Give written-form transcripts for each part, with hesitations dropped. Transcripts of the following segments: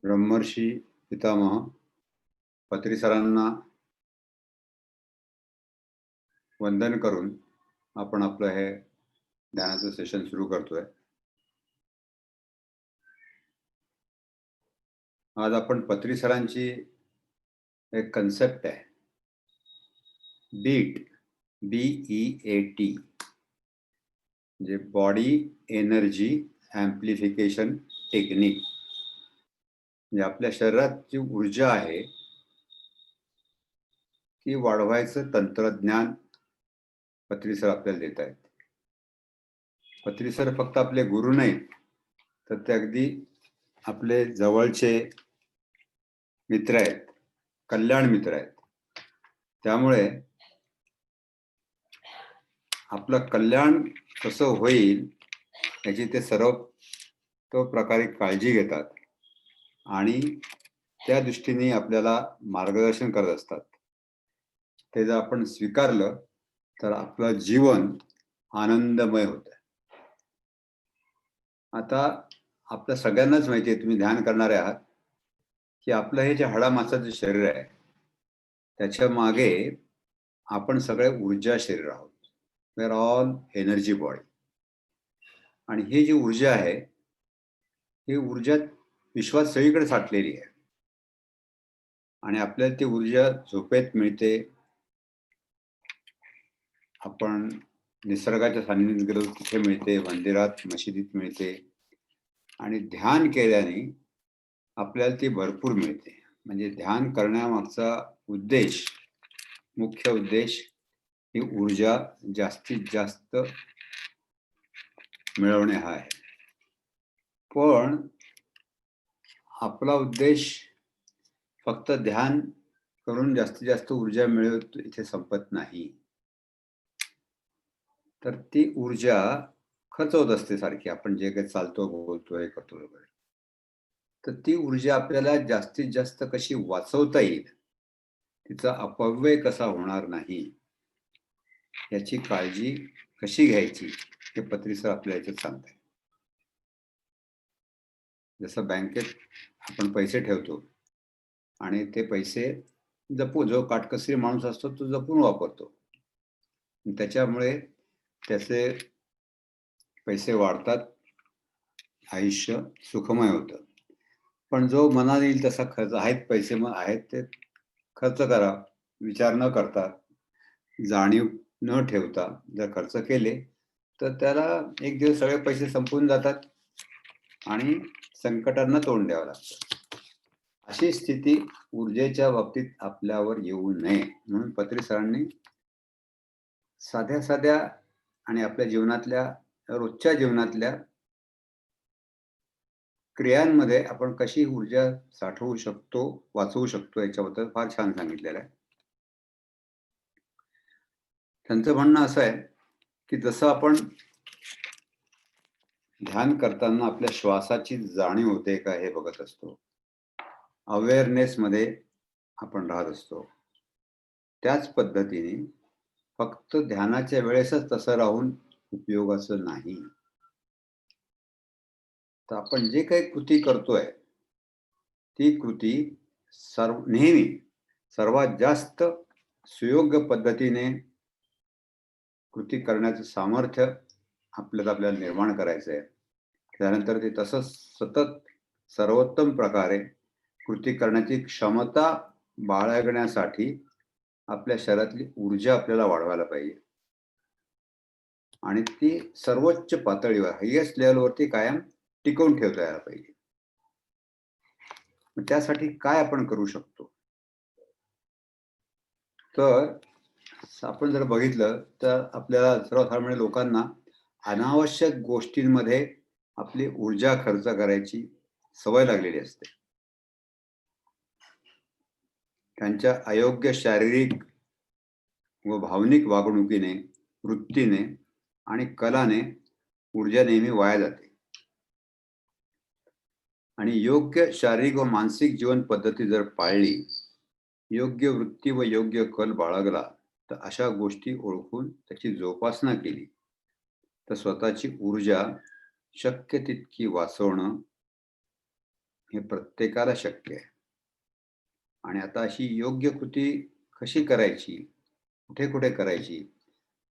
ब्रह्मर्षी पितामह पत्री सरांना वंदन करून आपण आपलं हे ध्यानाचं सेशन सुरू करतोय. आज आपण पत्री सरांची एक कन्सेप्ट आहे, बीट, BEAT, म्हणजे बॉडी एनर्जी ॲम्प्लिफिकेशन टेक्निक. म्हणजे आपल्या शरीरात जी ऊर्जा आहे ती वाढवायचं तंत्रज्ञान पत्री सर आपल्याला देत आहेत. पत्री सर फक्त आपले गुरु नाहीत, तर ते अगदी आपले जवळचे मित्र आहेत, कल्याण मित्र आहेत. त्यामुळे आपलं कल्याण कसं होईल याची ते सर्व प्रकारे काळजी घेतात आणि त्या दृष्टीने आपल्याला मार्गदर्शन करत असतात. ते जर आपण स्वीकारलं तर आपलं जीवन आनंदमय होतं. आता आपल्या सगळ्यांनाच माहिती आहे, तुम्ही ध्यान करणारे आहात, की आपलं हे जे हाडामासाचं शरीर आहे त्याच्या मागे आपण सगळे ऊर्जा शरीर आहोत. We are all energy body. आणि ही जी ऊर्जा आहे ही ऊर्जा विश्वात सगळीकडे साठलेली आहे आणि आपल्याला ती ऊर्जा झोपेत मिळते. आपण निसर्गाच्या सान्निध्यात गेलो तिथे मिळते, मंदिरात मशिदीत मिळते आणि ध्यान केल्याने आपल्याला ती भरपूर मिळते. म्हणजे ध्यान करण्यामागचा उद्देश, मुख्य उद्देश ही ऊर्जा जास्तीत जास्त मिळवणे हा आहे. पण आपला उद्देश फक्त ध्यान करून जास्तीत जास्त ऊर्जा मिळवत इथे संपत नाही, तर ती ऊर्जा खर्च होत असते सारखी. आपण जे काही चालतो, बोलतो, हे करतो वगैरे, तर ती ऊर्जा आपल्याला जास्तीत जास्त कशी वाचवता येईल, तिचा अपव्यय कसा होणार नाही याची काळजी कशी घ्यायची हे पत्री सर आपल्याला याच्यात सांगताय. जसं बँकेत आपण पैसे ठेवतो आणि ते पैसे जो काटकसरी माणूस असतो तो जपून वापरतो, त्याच्यामुळे त्याचे पैसे वाढतात, आयुष्य सुखमय होतं. पण जो मनाला येईल तसा खर्च, आहेत पैसे मग आहेत ते खर्च करा, विचार न करता, जाणीव न ठेवता जर खर्च केले तर त्याला एक दिवस सगळे पैसे संपून जातात आणि संकटांना तोंड द्यावं लागतं. अशी स्थिती ऊर्जेच्या बाबतीत आपल्यावर येऊ नये म्हणून पत्री सरांनी साध्या साध्या आणि आपल्या जीवनातल्या, रोजच्या जीवनातल्या क्रियांमध्ये आपण कशी ऊर्जा साठवू शकतो, वाचवू शकतो याच्याबद्दल फार छान सांगितलेलं आहे. त्यांचं म्हणणं असं आहे की जसं आपण ध्यान करताना आपल्या श्वासाची जाणीव होते का हे बघत असतो, अवेअरनेस मध्ये आपण राहत असतो, त्याच पद्धतीने फक्त ध्यानाच्या वेळेसच तसं राहून उपयोगाचं नाही. तर आपण जे काही कृती करतोय ती कृती नेहमी सर्वात जास्त सुयोग्य पद्धतीने कृती करण्याचं सामर्थ्य आपल्याला निर्माण करायचं आहे. त्यानंतर ते तसंच सतत सर्वोत्तम प्रकारे कृती करण्याची क्षमता बाळगण्यासाठी आपल्या शरीरातली ऊर्जा आपल्याला वाढवायला पाहिजे आणि ती सर्वोच्च पातळीवर, हायएस्ट लेवलवरती कायम टिकवून ठेवता यायला पाहिजे. त्यासाठी काय आपण करू शकतो, तर आपण जर बघितलं तर आपल्याला सर्वसामान्य लोकांना अनावश्यक गोष्टींमध्ये आपली ऊर्जा खर्च करायची सवय लागलेली असते. त्यांच्या अयोग्य शारीरिक व भावनिक वागणुकीने, वृत्तीने आणि कलाने ऊर्जा नेहमी वाया जाते. आणि योग्य शारीरिक व मानसिक जीवन पद्धती जर पाळली, योग्य वृत्ती व योग्य कल बाळगला, तर अशा गोष्टी ओळखून त्याची जोपासना केली तर स्वतःची ऊर्जा शक्य तितकी वाचवणं हे प्रत्येकाला शक्य आहे. आणि आता अशी योग्य कृती कशी करायची, कुठे कुठे करायची,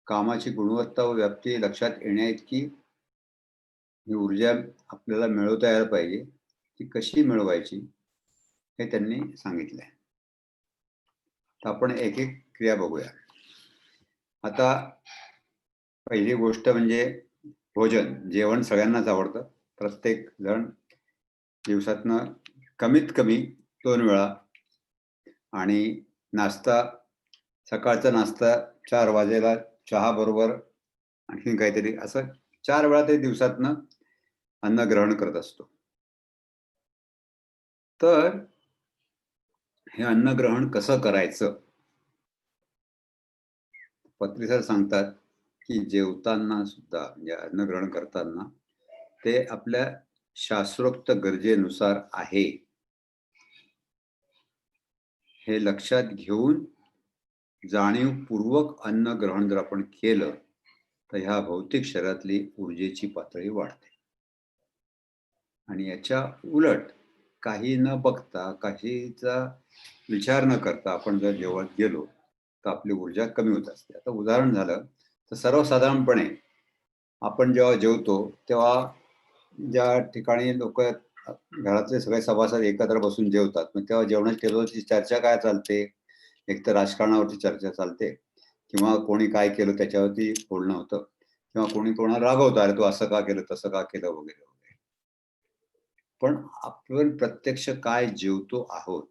कामाची गुणवत्ता व व्याप्ती लक्षात येण्याइतकी ही ऊर्जा आपल्याला मिळवता यायला पाहिजे. ती कशी मिळवायची हे त्यांनी सांगितलंय. तर आपण एक एक क्रिया बघूया. आता पहिली गोष्ट म्हणजे भोजन. जेवण सगळ्यांनाच आवडतं. प्रत्येक जण दिवसातनं कमीत कमी 2 वेळा आणि नाश्ता, सकाळचा नाश्ता 4 वाजेला चहा बरोबर आणखीन काहीतरी असं 4 वेळा ते दिवसातनं अन्न ग्रहण करत असतो. तर हे अन्न ग्रहण कसं करायचं? पत्री सर सांगतात, की जेवताना सुद्धा म्हणजे अन्न ग्रहण करताना ते आपल्या शास्त्रोक्त गरजेनुसार आहे, हे लक्षात घेऊन जाणीवपूर्वक अन्न ग्रहण जर आपण केलं, तर ह्या भौतिक शरीरातली ऊर्जेची पातळी वाढते. आणि याच्या उलट काही न बघता, काहीचा विचार न करता आपण जर जेवत गेलो, तर आपली ऊर्जा कमी होत असते. आता उदाहरण झालं, तर सर्वसाधारणपणे आपण जेव्हा जेवतो, तेव्हा ज्या ठिकाणी लोकं घरातले सगळे सभासद एकत्र बसून जेवतात. मग तेव्हा जेवणाच्या टेबलवरची चर्चा काय चालते? एकतर राजकारणावरती चर्चा चालते किंवा कोणी काय केलं त्याच्यावरती बोलणं होतं किंवा कोणी कोणाला रागवतं, "अरे, तू असं का केलं? तसं का केलं?" वगैरे, वगैरे. पण आपण प्रत्यक्ष काय जेवतो आहोत,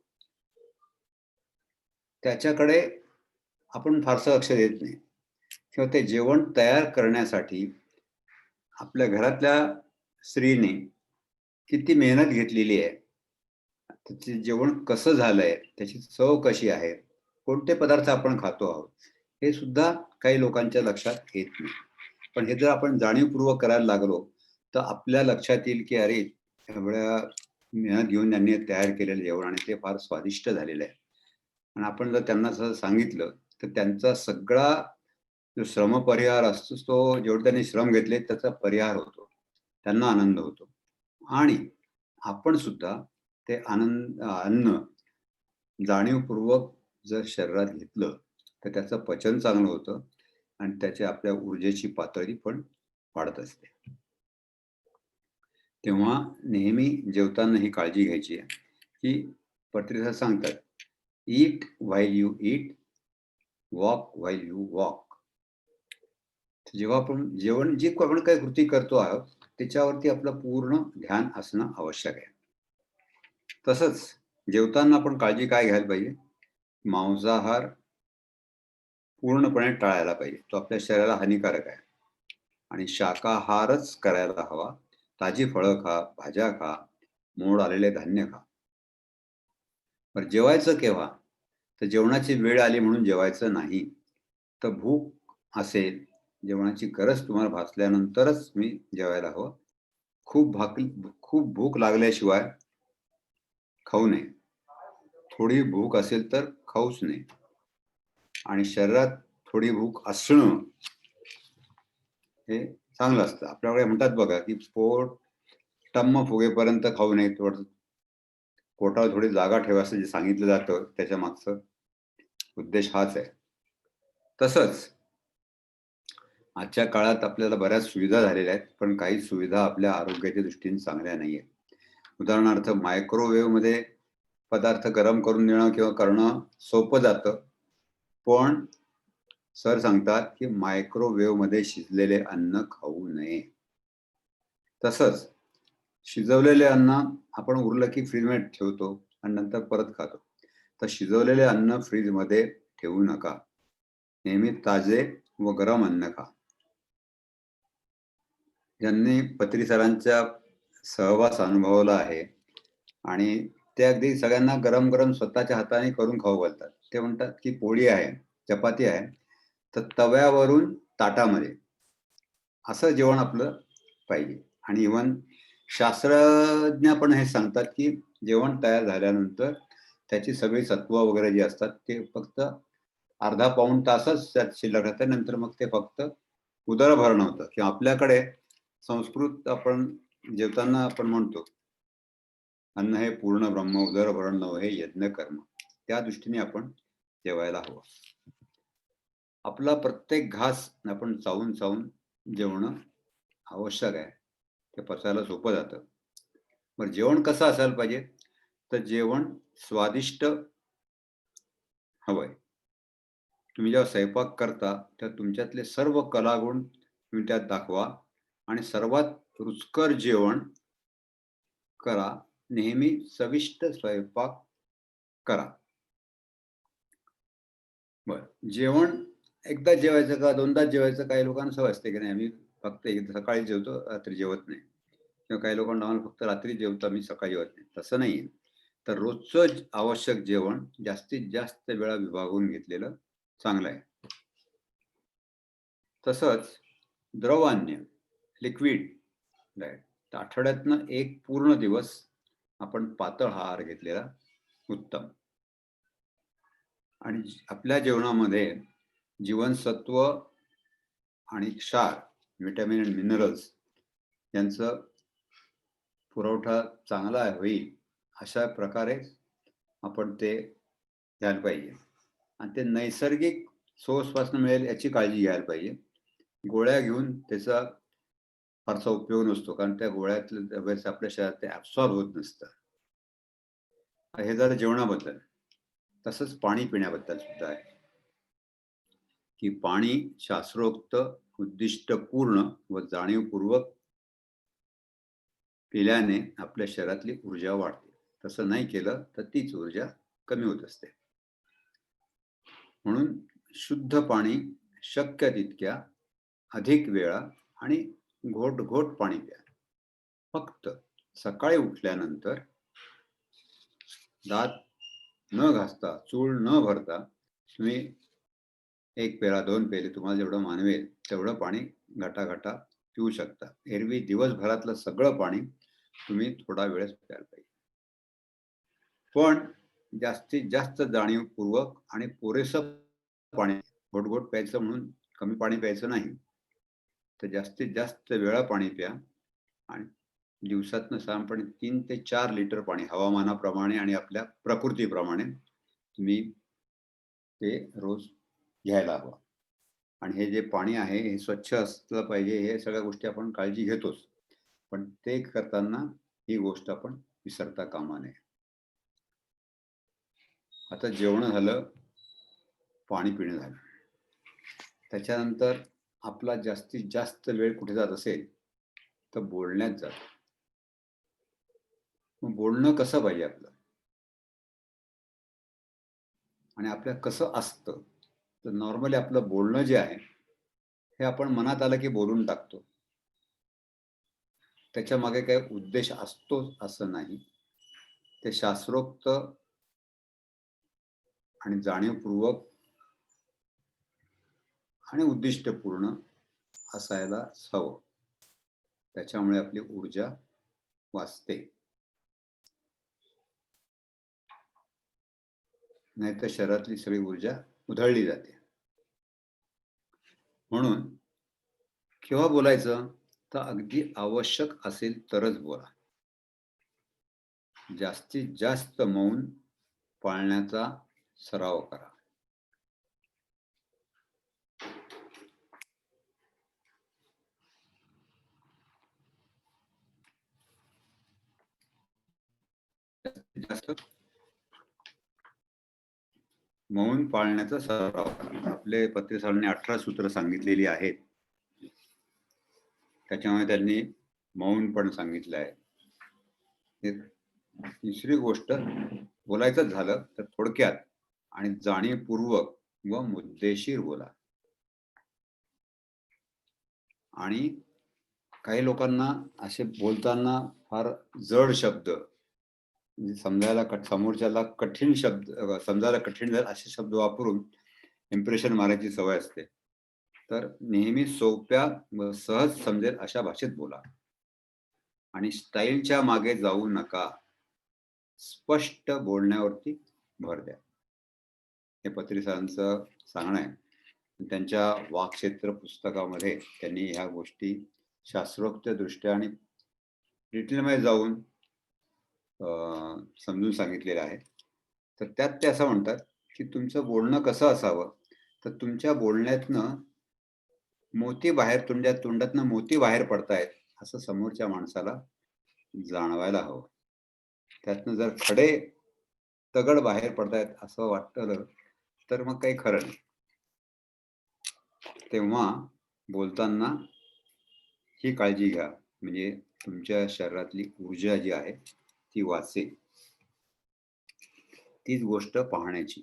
त्याच्याकडे आपण फारसं लक्ष देत नाही किंवा ते जेवण तयार करण्यासाठी आपल्या घरातल्या स्त्रीने किती मेहनत घेतलेली आहे, त्याचे जेवण कसं झालंय, त्याची चव कशी आहे, कोणते पदार्थ आपण खातो आहोत, हे सुद्धा काही लोकांच्या लक्षात येत नाही. पण हे जर आपण जाणीवपूर्वक करायला लागलो, तर आपल्या लक्षात येईल, की अरे, एवढ्या मेहनत घेऊन त्यांनी तयार केलेलं जेवण आणि ते फार स्वादिष्ट झालेलं आहे. आणि आपण जर त्यांना असं सांगितलं, तर त्यांचा सगळा जो श्रमपरिहार असतो, तो जेवढे त्यांनी श्रम घेतले त्याचा परिहार होतो. त्यांना आनंद होतो. आणि आपण सुद्धा ते अन्न जाणीवपूर्वक जर शरीरात घेतलं, तर त्याचं पचन चांगलं होतं आणि त्याची आपल्या ऊर्जेची पातळी पण वाढत असते. तेव्हा नेहमी जेवताना ही काळजी घ्यायची आहे, की पत्रिका सांगतात, "eat while you eat, walk while you walk." जेव्हा आपण जी आपण काही कृती करतो आहोत, त्याच्यावरती आपलं पूर्ण ध्यान असणं आवश्यक आहे. तसंच जेवताना आपण काळजी काय घ्यायला पाहिजे? मांसाहार पूर्णपणे टाळायला पाहिजे. तो आपल्या शरीराला हानिकारक आहे. आणि शाकाहारच करायला हवा. ताजी फळं खा, भाज्या खा, मोड आलेले धान्य खा. बरं, जेवायचं केव्हा? तर जेवणाची वेळ आली म्हणून जेवायचं नाही. तर भूक असेल, जेवणाची गरज तुम्हाला भासल्यानंतरच तुम्ही जेवायला हवं. खूप भूक लागल्याशिवाय खाऊ नये. थोडी भूक असेल तर खाऊच नये. आणि शरीरात थोडी भूक असणं हे चांगलं असतं. आपल्याकडे म्हणतात बघा, की पोट टम्म फुगेपर्यंत खाऊ नये. पोटावर थोडी जागा ठेवा असं जे सांगितलं जातं, त्याच्या मागचा उद्देश हाच आहे. तसंच आजच्या काळात आपल्याला बऱ्याच सुविधा झालेल्या आहेत, पण काही सुविधा आपल्या आरोग्याच्या दृष्टीने चांगल्या नाहीयेत. उदाहरणार्थ मायक्रोवेव्हमध्ये पदार्थ गरम करून देणं किंवा करणं सोपं जातं. पण सर सांगतात, की मायक्रोवेव्हमध्ये शिजलेले अन्न खाऊ नये. तसंच शिजवलेले अन्न आपण उरलं की फ्रीजमध्ये ठेवतो आणि नंतर परत खातो. तर शिजवलेले अन्न फ्रीजमध्ये ठेवू नका. नेहमी ताजे व गरम अन्न खा. ज्यांनी पत्री सरांचा सहवास अनुभवला आहे आणि ते अगदी सगळ्यांना गरम-गरम स्वतःच्या हाताने करून खाऊ घालतात. ते म्हणतात, की पोळी आहे, चपाती आहे, तर तव्यावरून ताटामध्ये असं जेवण आपलं पाहिजे. आणि इव्हन शास्त्रज्ञ पण हे सांगतात, की जेवण तयार झाल्यानंतर त्याची सगळी सत्व वगैरे जी असतात, ते फक्त अर्धा पाऊण तासच त्यात शिल्लक राहतं. नंतर मग ते फक्त उदरभरण होतं. किंवा आपल्याकडे संस्कृत आपण जेवताना आपण म्हणतो, अन्न हे पूर्ण ब्रह्म, उदरभरण नव हे यज्ञ कर्म. त्या दृष्टीने आपण जेवायला हवं. आपला प्रत्येक घास आपण चावून चावून जेवणं आवश्यक आहे. ते पचायला सोपं जातं. बरं, जेवण कसं असायला पाहिजे? तर जेवण स्वादिष्ट हवंय. तुम्ही जेव्हा स्वयंपाक करता तेव्हा तुमच्यातले सर्व कलागुण तुम्ही त्यात दाखवा आणि सर्वात रुचकर जेवण करा. नेहमी चविष्ट स्वयंपाक करा. बरं, जेवण एकदाच जेवायचं का दोनदाच जेवायचं? काही लोकांना सवय असते की नाही आम्ही फक्त सकाळी जेवतो, रात्री जेवत नाही. किंवा काही लोकांना आम्हाला फक्त रात्री जेवतो, आम्ही सकाळी जेवत नाही. तसं नाहीये. तर रोजचं आवश्यक जेवण जास्तीत जास्त वेळा विभागून घेतलेलं चांगलं आहे. तसंच द्रवान्य लिक्विड डाएट, तर आठवड्यातनं एक पूर्ण दिवस आपण पातळ आहार घेतलेला उत्तम. आणि आपल्या जेवणामध्ये जीवनसत्व आणि क्षार, व्हिटॅमिन आणि मिनरल्स यांचा पुरवठा चांगला होईल अशा प्रकारे आपण ते घ्यायला पाहिजे. आणि ते नैसर्गिक सोर्सपासून मिळेल याची काळजी घ्यायला पाहिजे. गोळ्या घेऊन त्याचा फारसा उपयोग नसतो, कारण त्या गोळ्यातलं आपल्या शरीरात ते ॲब्सॉर्ब होत नसतं. हे झालं जेवणाबद्दल. तसंच पाणी पिण्याबद्दल सुद्धा आहे, की पाणी शास्त्रोक्त, उद्दिष्टपूर्ण व जाणीवपूर्वक पिल्याने आपल्या शरीरातली ऊर्जा वाढते. तसं नाही केलं तर तीच ऊर्जा कमी होत असते. म्हणून शुद्ध पाणी शक्य तितक्या अधिक वेळा आणि घोट घोट पाणी प्या. फक्त सकाळी उठल्यानंतर दात न घासता, चूळ न भरता तुम्ही 1 पेला 2 पेले तुम्हाला जेवढं मानवेल तेवढं पाणी घटाघटा पिऊ शकता. एरवी दिवसभरातलं सगळं पाणी तुम्ही थोडा वेळच प्यायला पाहिजे. पण जास्तीत जास्त जाणीवपूर्वक आणि पुरेसं पाणी, घोट-घोट प्यायचं म्हणून कमी पाणी प्यायचं नाही. तर जास्तीत जास्त वेळा पाणी प्या आणि दिवसातनं साधारणपणे 3 ते 4 लिटर पाणी हवामानाप्रमाणे आणि आपल्या प्रकृतीप्रमाणे तुम्ही ते रोज घ्यायला हवं. आणि हे जे पाणी आहे हे स्वच्छ असलं पाहिजे, हे सगळ्या गोष्टी आपण काळजी घेतोच. पण ते करताना ही गोष्ट आपण विसरता कामा नये. आता जेवण झालं, पाणी पिणं झालं. त्याच्यानंतर आपला जास्तीत जास्त वेळ कुठे जात असेल तर बोलण्यात जातो. मग बोलणं कसं पाहिजे आपलं आणि आपलं कसं असतं? तर नॉर्मली आपलं बोलणं जे आहे हे आपण मनात आलं की बोलून टाकतो. त्याच्या मागे काही उद्देश असतोच असं नाही. ते शास्त्रोक्त आणि जाणीवपूर्वक आणि उद्दिष्टपूर्ण असायला हवं. त्याच्यामुळे आपली ऊर्जा वाचते. नाहीतर शरीरातली सगळी ऊर्जा उधळली जाते. म्हणून केव्हा बोलायचं? तर अगदी आवश्यक असेल तरच बोला. जास्तीत जास्त मौन पाळण्याचा सराव करा. जास्तीत जास्त मौन पाळण्याचा सराव करा. आपले पत्रिसारांनी 18 सूत्र सांगितलेली आहेत. त्याच्यामुळे त्यांनी मौन पण सांगितलं आहे. तिसरी गोष्ट, बोलायचं झालं तर थोडक्यात आणि जाणीवपूर्वक व मुद्देशीर बोला. आणि काही लोकांना असे बोलताना फार जड शब्द, म्हणजे समजायला समोरच्याला कठीण शब्द, समजायला कठीण जाईल असे शब्द वापरून इम्प्रेशन मारायची सवय असते. तर नेहमी सोप्या व सहज समजेल अशा भाषेत बोला आणि स्टाईलच्या मागे जाऊ नका. स्पष्ट बोलण्यावरती भर द्या. हे पत्रिसारांचं सांगणं आहे. त्यांच्या वाक्क्षेत्र पुस्तकामध्ये त्यांनी ह्या गोष्टी शास्त्रोक्त दृष्ट्या आणि डिटेलमध्ये जाऊन समजून सांगितलेलं आहे. तर त्यात ते असं म्हणतात, की तुमचं बोलणं कसं असावं? तर तुमच्या बोलण्यातनं तुमच्या तोंडातनं मोती बाहेर पडतायत, असं समोरच्या माणसाला जाणवायला हवं. त्यातनं जर खडे दगड बाहेर पडतायत असं वाटलं, तर मग काही खरं नाही. तेव्हा बोलताना ही काळजी घ्या, म्हणजे तुमच्या शरीरातली ऊर्जा जी आहे ती वाचेल. तीच गोष्ट पाहण्याची.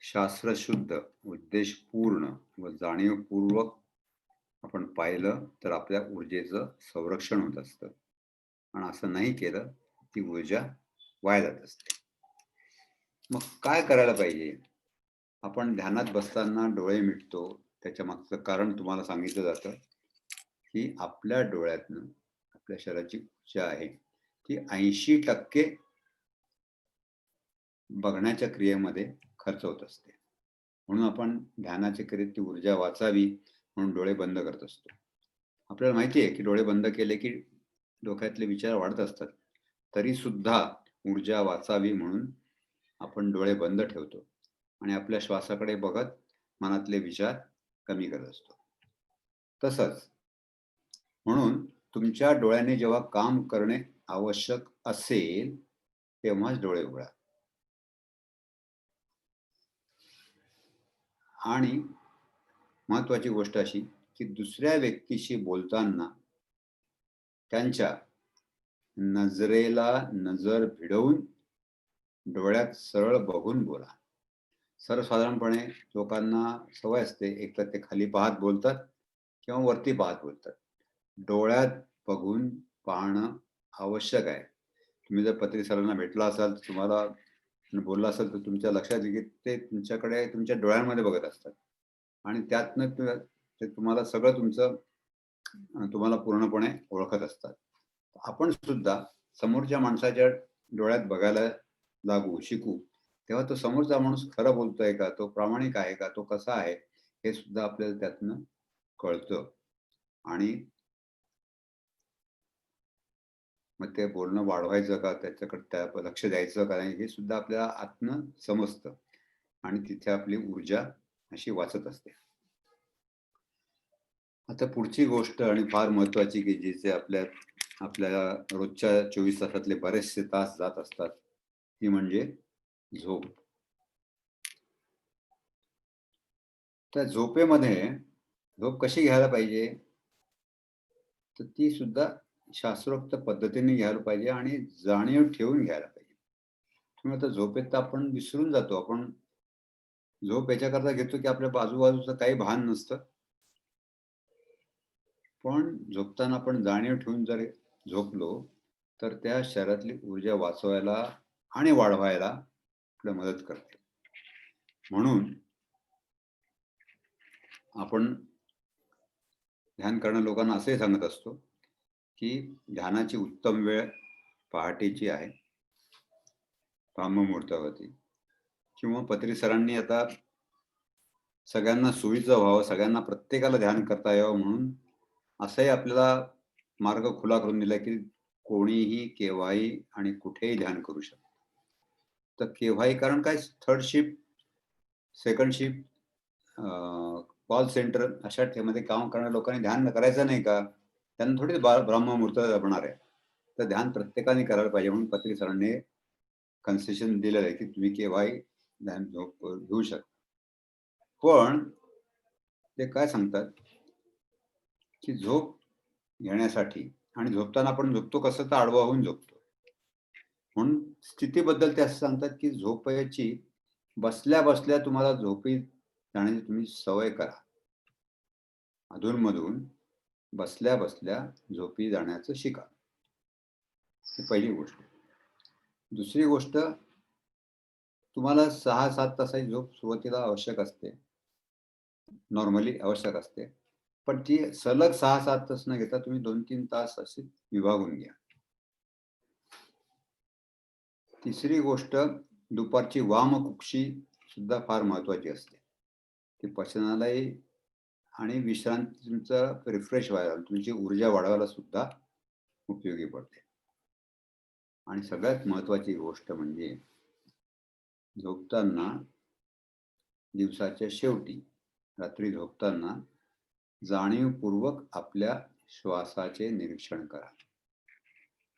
शास्त्रशुद्ध, उद्देशपूर्ण व जाणीवपूर्वक आपण पाहिलं तर आपल्या ऊर्जेचं संरक्षण होत असतं. आणि असं नाही केलं, ती ऊर्जा वाया जात असते. मग काय करायला पाहिजे? आपण ध्यानात बसताना डोळे मिटतो. त्याच्या मागचं कारण तुम्हाला सांगितलं जातं, की आपल्या डोळ्यातनं आपल्या शरीराची ऊर्जा आहे, ती 80% बघण्याच्या क्रियेमध्ये खर्च होत असते. म्हणून आपण ध्यानाच्या क्रियेत ती ऊर्जा वाचावी म्हणून डोळे बंद करत असतो. आपल्याला माहिती आहे, की डोळे बंद केले, की डोक्यातले विचार वाढत असतात. तरी सुद्धा ऊर्जा वाचावी म्हणून आपण डोळे बंद ठेवतो आणि आपल्या श्वासाकडे बघत मनातले विचार कमी करत असतो. तसंच म्हणून तुमच्या डोळ्याने जेव्हा काम करणे आवश्यक असेल, तेव्हाच डोळे उघडा. आणि महत्त्वाची गोष्ट अशी, की दुसऱ्या व्यक्तीशी बोलताना त्यांच्या नजरेला नजर भिडवून डोळ्यात सरळ बघून बोला. सर्वसाधारणपणे लोकांना सवय असते, एकतर ते खाली पाहत बोलतात किंवा वरती पाहत बोलतात. डोळ्यात बघून पाहणं आवश्यक आहे. तुम्ही जर पत्री सरांना भेटला असाल, तर तुम्हाला बोलला असाल, तर तुमच्या लक्षात येईल, की ते तुमच्याकडे तुमच्या डोळ्यांमध्ये बघत असतात आणि त्यातनं ते तुम्हाला सगळं तुमचं तुम्हाला पूर्णपणे ओळखत असतात. आपण सुद्धा समोरच्या माणसाच्या डोळ्यात बघायला लागू, शिकू, तेव्हा तो समोरचा माणूस खरं बोलतोय का? तो प्रामाणिक आहे का? तो कसा आहे? हे सुद्धा आपल्याला त्यातनं कळतं आणि मग ते बोलणं वाढवायचं का? त्याच्याकडे त्या लक्ष द्यायचं का नाही? हे सुद्धा आपल्याला आतनं समजतं आणि तिथे आपली ऊर्जा अशी वाचत असते. आता पुढची गोष्ट आणि फार महत्त्वाची, की जिचे आपल्याला रोजच्या 24 तासातले बरेचसे तास जात असतात, ती म्हणजे झोप. त्या झोपेमध्ये झोप कशी घ्यायला पाहिजे? तर ती सुद्धा शास्त्रोक्त पद्धतीने घ्यायला पाहिजे आणि जाणीव ठेवून घ्यायला पाहिजे. तुम्ही आता झोपेत तर आपण विसरून जातो. आपण झोप याच्याकरता घेतो, की आपल्या आजूबाजूचं काही भान नसतं. पण झोपताना आपण जाणीव ठेवून जर झोपलो, तर त्या शरीरातली ऊर्जा वाचवायला आणि वाढवायला आपल्याला मदत करते. म्हणून आपण ध्यान करणाऱ्या लोकांना असंही सांगत असतो, की ध्यानाची उत्तम वेळ पहाटेची आहे, ब्राह्ममुहूर्तावरती किंवा पत्री सरांनी आता सगळ्यांना सोयीचं व्हावं, सगळ्यांना प्रत्येकाला ध्यान करता यावं म्हणून असंही आपल्याला मार्ग खुला करून दिला, की कोणीही, केव्हाही आणि कुठेही ध्यान करू शकतो. तर केव्हाही, कारण काय, third shift, second shift, call centre अशा मध्ये काम करणाऱ्या लोकांनी ध्यान करायचं नाही का? त्यांना थोडी ब्रह्ममुहूर्त जमणार आहे. तर ध्यान प्रत्येकाने करायला पाहिजे म्हणून पत्री सरांनी कन्सेशन दिलेलं आहे, की तुम्ही केव्हाही ध्यान झोप घेऊ शकता. पण ते काय सांगतात, की झोप घेण्यासाठी आणि झोपताना आपण झोपतो कसं, तर आडवा होऊन झोपतो. म्हणून स्थितीबद्दल ते असं सांगतात, की झोपेची बसल्या-बसल्या तुम्हाला झोपी जाण्याची तुम्ही सवय करा. अधून-मधून बसल्या-बसल्या झोपी जाण्याचं शिका. ही पहिली गोष्ट. दुसरी गोष्ट, तुम्हाला 6-7 तासाची झोप सुरुवातीला आवश्यक असते. नॉर्मली आवश्यक असते. पण ती सलग 6-7 तास न घेता तुम्ही 2-3 तास अशी विभागून घ्या. तिसरी गोष्ट, दुपारची वामकुक्षी सुद्धा फार महत्त्वाची असते. ती पचनालाही आणि विश्रांती तुमचं रिफ्रेश व्हायला, तुमची ऊर्जा वाढवायला सुद्धा उपयोगी पडते. आणि सगळ्यात महत्त्वाची गोष्ट म्हणजे झोपताना दिवसाच्या शेवटी रात्री झोपताना जाणीवपूर्वक आपल्या श्वासाचे निरीक्षण करा.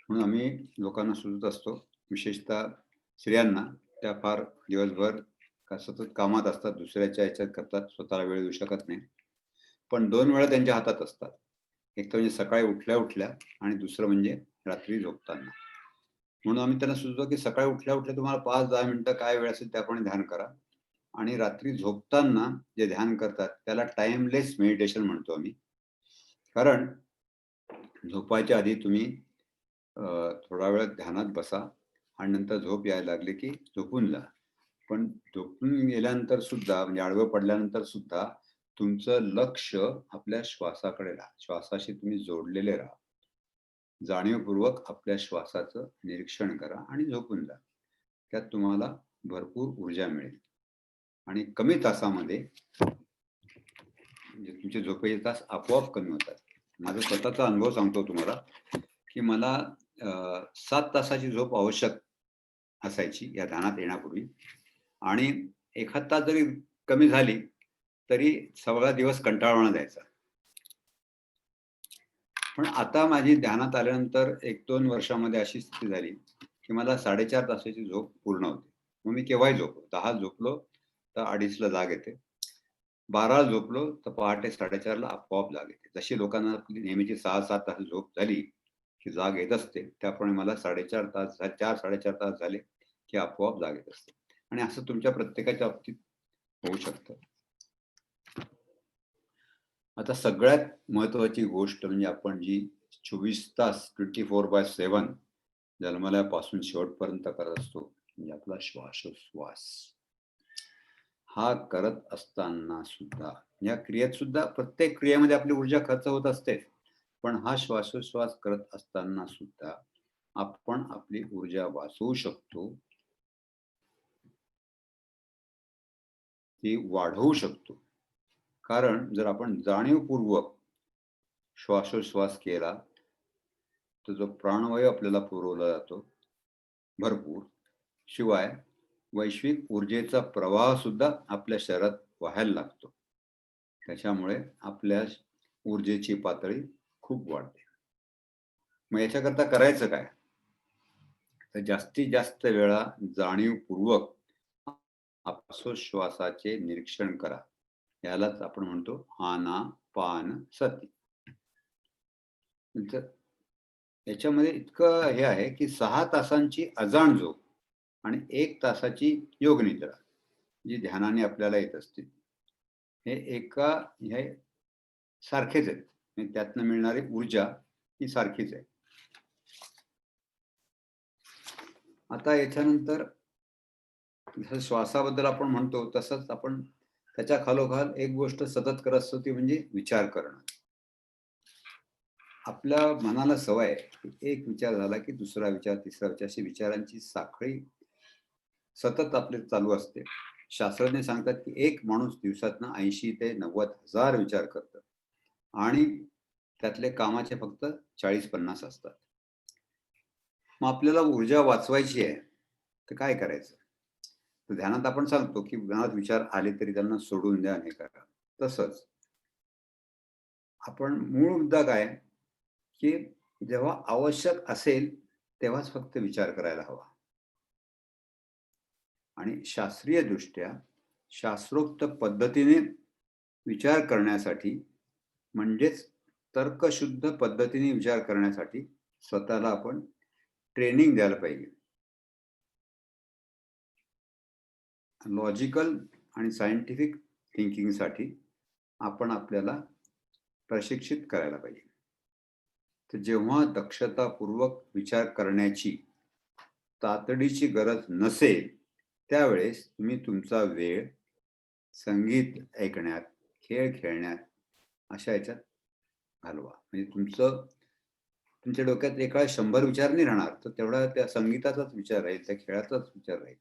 म्हणून आम्ही लोकांना सुचत असतो, विशेषतः स्त्रियांना. त्या फार दिवसभर सतत कामात असतात, दुसऱ्याच्या ह्याच्यात करतात, स्वतःला वेळ देऊ शकत नाही. पण 2 वेळा त्यांच्या हातात असतात. एक तर म्हणजे सकाळी उठल्या उठल्या आणि दुसरं म्हणजे रात्री झोपताना. म्हणून आम्ही त्यांना सुचवतो की सकाळी उठल्या उठल्या तुम्हाला 5-10 मिनिटं काय वेळ असेल त्याप्रमाणे ध्यान करा. आणि रात्री झोपताना जे ध्यान करतात त्याला टाइमलेस मेडिटेशन म्हणतो आम्ही. कारण झोपायच्या आधी तुम्ही थोडा वेळ ध्यानात बसा आणि नंतर झोप यायला लागली की झोपून जा. पण झोपून गेल्यानंतर सुद्धा म्हणजे आडवं पडल्यानंतर सुद्धा तुमचं लक्ष आपल्या श्वासाकडे राहा. श्वासाशी तुम्ही जोडलेले राहा. जाणीवपूर्वक आपल्या श्वासाचं निरीक्षण करा आणि झोपून जा. त्यात तुम्हाला भरपूर ऊर्जा मिळेल आणि कमी तासामध्ये म्हणजे तुमचे झोपेचे तास आपोआप कमी होतात. माझा स्वतःचा अनुभव सांगतो तुम्हाला की मला 7 तासाची झोप आवश्यक असायची या ध्यानात येण्यापूर्वी. आणि एखाद तास जरी कमी झाली तरी सगळा दिवस कंटाळवाणा जायचा. पण आता माझी ध्यानात आल्यानंतर 1-2 वर्षामध्ये अशी स्थिती झाली की मला 4.5 तासाची झोप पूर्ण होते. मग मी केव्हाही झोपलो. 10 झोपलो तर 2:30ला जाग येते. 12 झोपलो तर पहाटे 4:30ला आपोआप जाग येते. जशी लोकांना आपली नेहमीची 6-7 तास झोप झाली की जाग येत असते, त्याप्रमाणे मला 4.5 तास 4-4.5 तास झाले की आपोआप जाग येत असते. आणि असं तुमच्या प्रत्येकाच्या बाबतीत होऊ शकतं. आता सगळ्यात महत्त्वाची गोष्ट म्हणजे आपण जी 24 तास 24/7 जन्मल्यापासून शेवटपर्यंत करत असतो, म्हणजे आपला श्वासोच्छ्वास. हा करत असताना सुद्धा या क्रियेत सुद्धा प्रत्येक क्रियेमध्ये आपली ऊर्जा खर्च होत असते. पण हा श्वासोच्छ्वास करत असताना सुद्धा आपण आपली ऊर्जा वाचवू शकतो, ती वाढवू शकतो. कारण जर आपण जाणीवपूर्वक श्वासोच्छ्वास केला तर जो प्राणवायू आपल्याला पुरवला जातो भरपूर, शिवाय वैश्विक ऊर्जेचा प्रवाह सुद्धा आपल्या शरीरात व्हायला लागतो. त्याच्यामुळे आपल्या ऊर्जेची पातळी खूप वाढते. मग याच्याकरता करायचं काय? तर जास्तीत जास्त वेळा जाणीवपूर्वक श्वासाचे निरीक्षण करा. यालाच आपण म्हणतो आनापानसती. याच्यामध्ये इतकं हे आहे की 6 तासांची अजाण झोप आणि 1 तासाची योगनिद्रा जी ध्यानाने आपल्याला येत असते, हे हे सारखेच आहेत. आणि त्यातनं मिळणारी ऊर्जा ही सारखीच आहे. आता याच्यानंतर जसं श्वासाबद्दल आपण म्हणतो तसंच आपण त्याच्या खालोखाल एक गोष्ट सतत करत असतो, ती म्हणजे विचार करणं. आपल्या मनाला सवय आहे की एक विचार झाला की दुसरा विचार, तिसरा विचार, अशी विचारांची साखळी सतत आपले चालू असते. शास्त्रज्ञ सांगतात की एक माणूस दिवसातनं 80 ते 90 हजार विचार करतो आणि त्यातले कामाचे फक्त 40-50 असतात. मग आपल्याला ऊर्जा वाचवायची आहे तर काय करायचं? तर ध्यानात आपण सांगतो की मनात विचार आले तरी त्यांना सोडून द्या आणि करा. तसंच आपण मूळ मुद्दा काय की जेव्हा आवश्यक असेल तेव्हाच फक्त विचार करायला हवा. आणि शास्त्रीय दृष्ट्या शास्त्रोक्त पद्धतीने विचार करण्यासाठी, म्हणजेच तर्कशुद्ध पद्धतीने विचार करण्यासाठी स्वतःला आपण ट्रेनिंग द्यायला पाहिजे. लॉजिकल आणि सायंटिफिक थिंकिंगसाठी आपण आपल्याला प्रशिक्षित करायला पाहिजे. तर जेव्हा दक्षतापूर्वक विचार करण्याची तातडीची गरज नसेल त्यावेळेस तुम्ही तुमचा वेळ संगीत ऐकण्यात, खेळ खेळण्यात अशा ह्याच्यात घालवा. म्हणजे तुमच्या डोक्यात एका 100 विचार नाही राहणार, तर तेवढा त्या संगीताचाच विचार राहील, त्या खेळाचाच विचार राहील.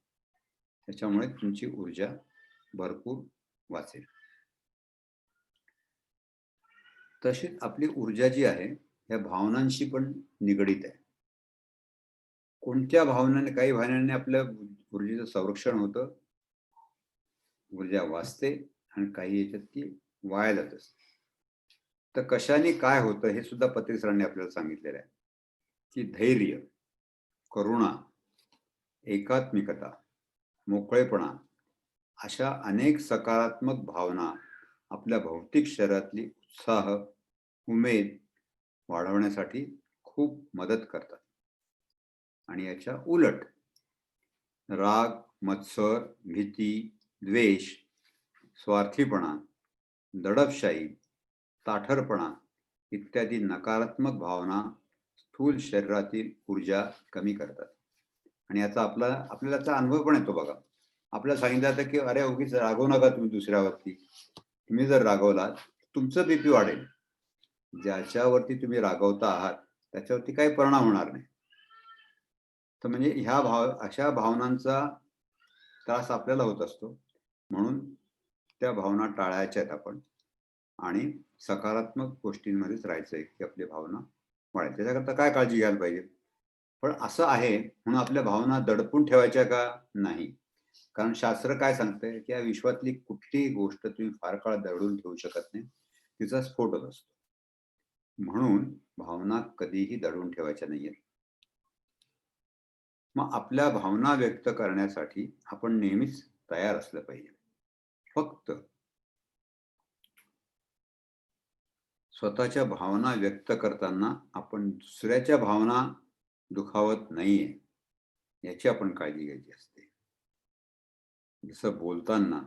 त्याच्यामुळे तुमची ऊर्जा भरपूर वाचेल. तशीच आपली ऊर्जा जी आहे ह्या भावनांशी पण निगडीत आहे. कोणत्या भावनाने, काही भावनांनी आपल्या ऊर्जेचं संरक्षण होतं, ऊर्जा वाचते, आणि काही याच्यात ती वाया जात असते. तर कशाने काय होतं हे सुद्धा पत्री सरांनी आपल्याला सांगितलेलं आहे, की धैर्य, करुणा, एकात्मिकता, मोकळेपणा अशा अनेक सकारात्मक भावना आपल्या भौतिक शरीरातली उत्साह, उमेद वाढवण्यासाठी खूप मदत करतात. आणि याच्या उलट राग, मत्सर, भीती, द्वेष, स्वार्थीपणा, दडपशाही, ताठरपणा इत्यादी नकारात्मक भावना स्थूल शरीरातील ऊर्जा कमी करतात. आणि याचा आपल्याला याचा अनुभव पण येतो बघा. आपल्याला सांगितलं जातं की अरे उगीच रागवू नका तुम्ही दुसऱ्यावरती. तुम्ही जर रागवलात तुमचं बीपी वाढेल. ज्याच्यावरती तुम्ही रागवता आहात त्याच्यावरती काही परिणाम होणार नाही. तर म्हणजे अशा भावनांचा त्रास आपल्याला होत असतो. म्हणून त्या भावना टाळायच्या आहेत आपण, आणि सकारात्मक गोष्टींमध्येच राहायचंय की आपली भावना वाढेल. त्याच्याकरता काय काळजी घ्यायला पाहिजे? पण असं आहे म्हणून आपल्या भावना दडपून ठेवायच्या का? नाही. कारण शास्त्र काय सांगतंय की या विश्वातली कुठलीही गोष्ट तुम्ही फार काळ दडून ठेवू शकत नाही. तिचा स्फोट होत असतो. म्हणून भावना कधीही दडवून ठेवायच्या नाहीयेत. मग आपल्या भावना व्यक्त करण्यासाठी आपण नेहमीच तयार असलं पाहिजे. फक्त स्वतःच्या भावना व्यक्त करताना आपण दुसऱ्याच्या भावना दुखावत नाहीये याची आपण काळजी घ्यायची असते. जसं बोलताना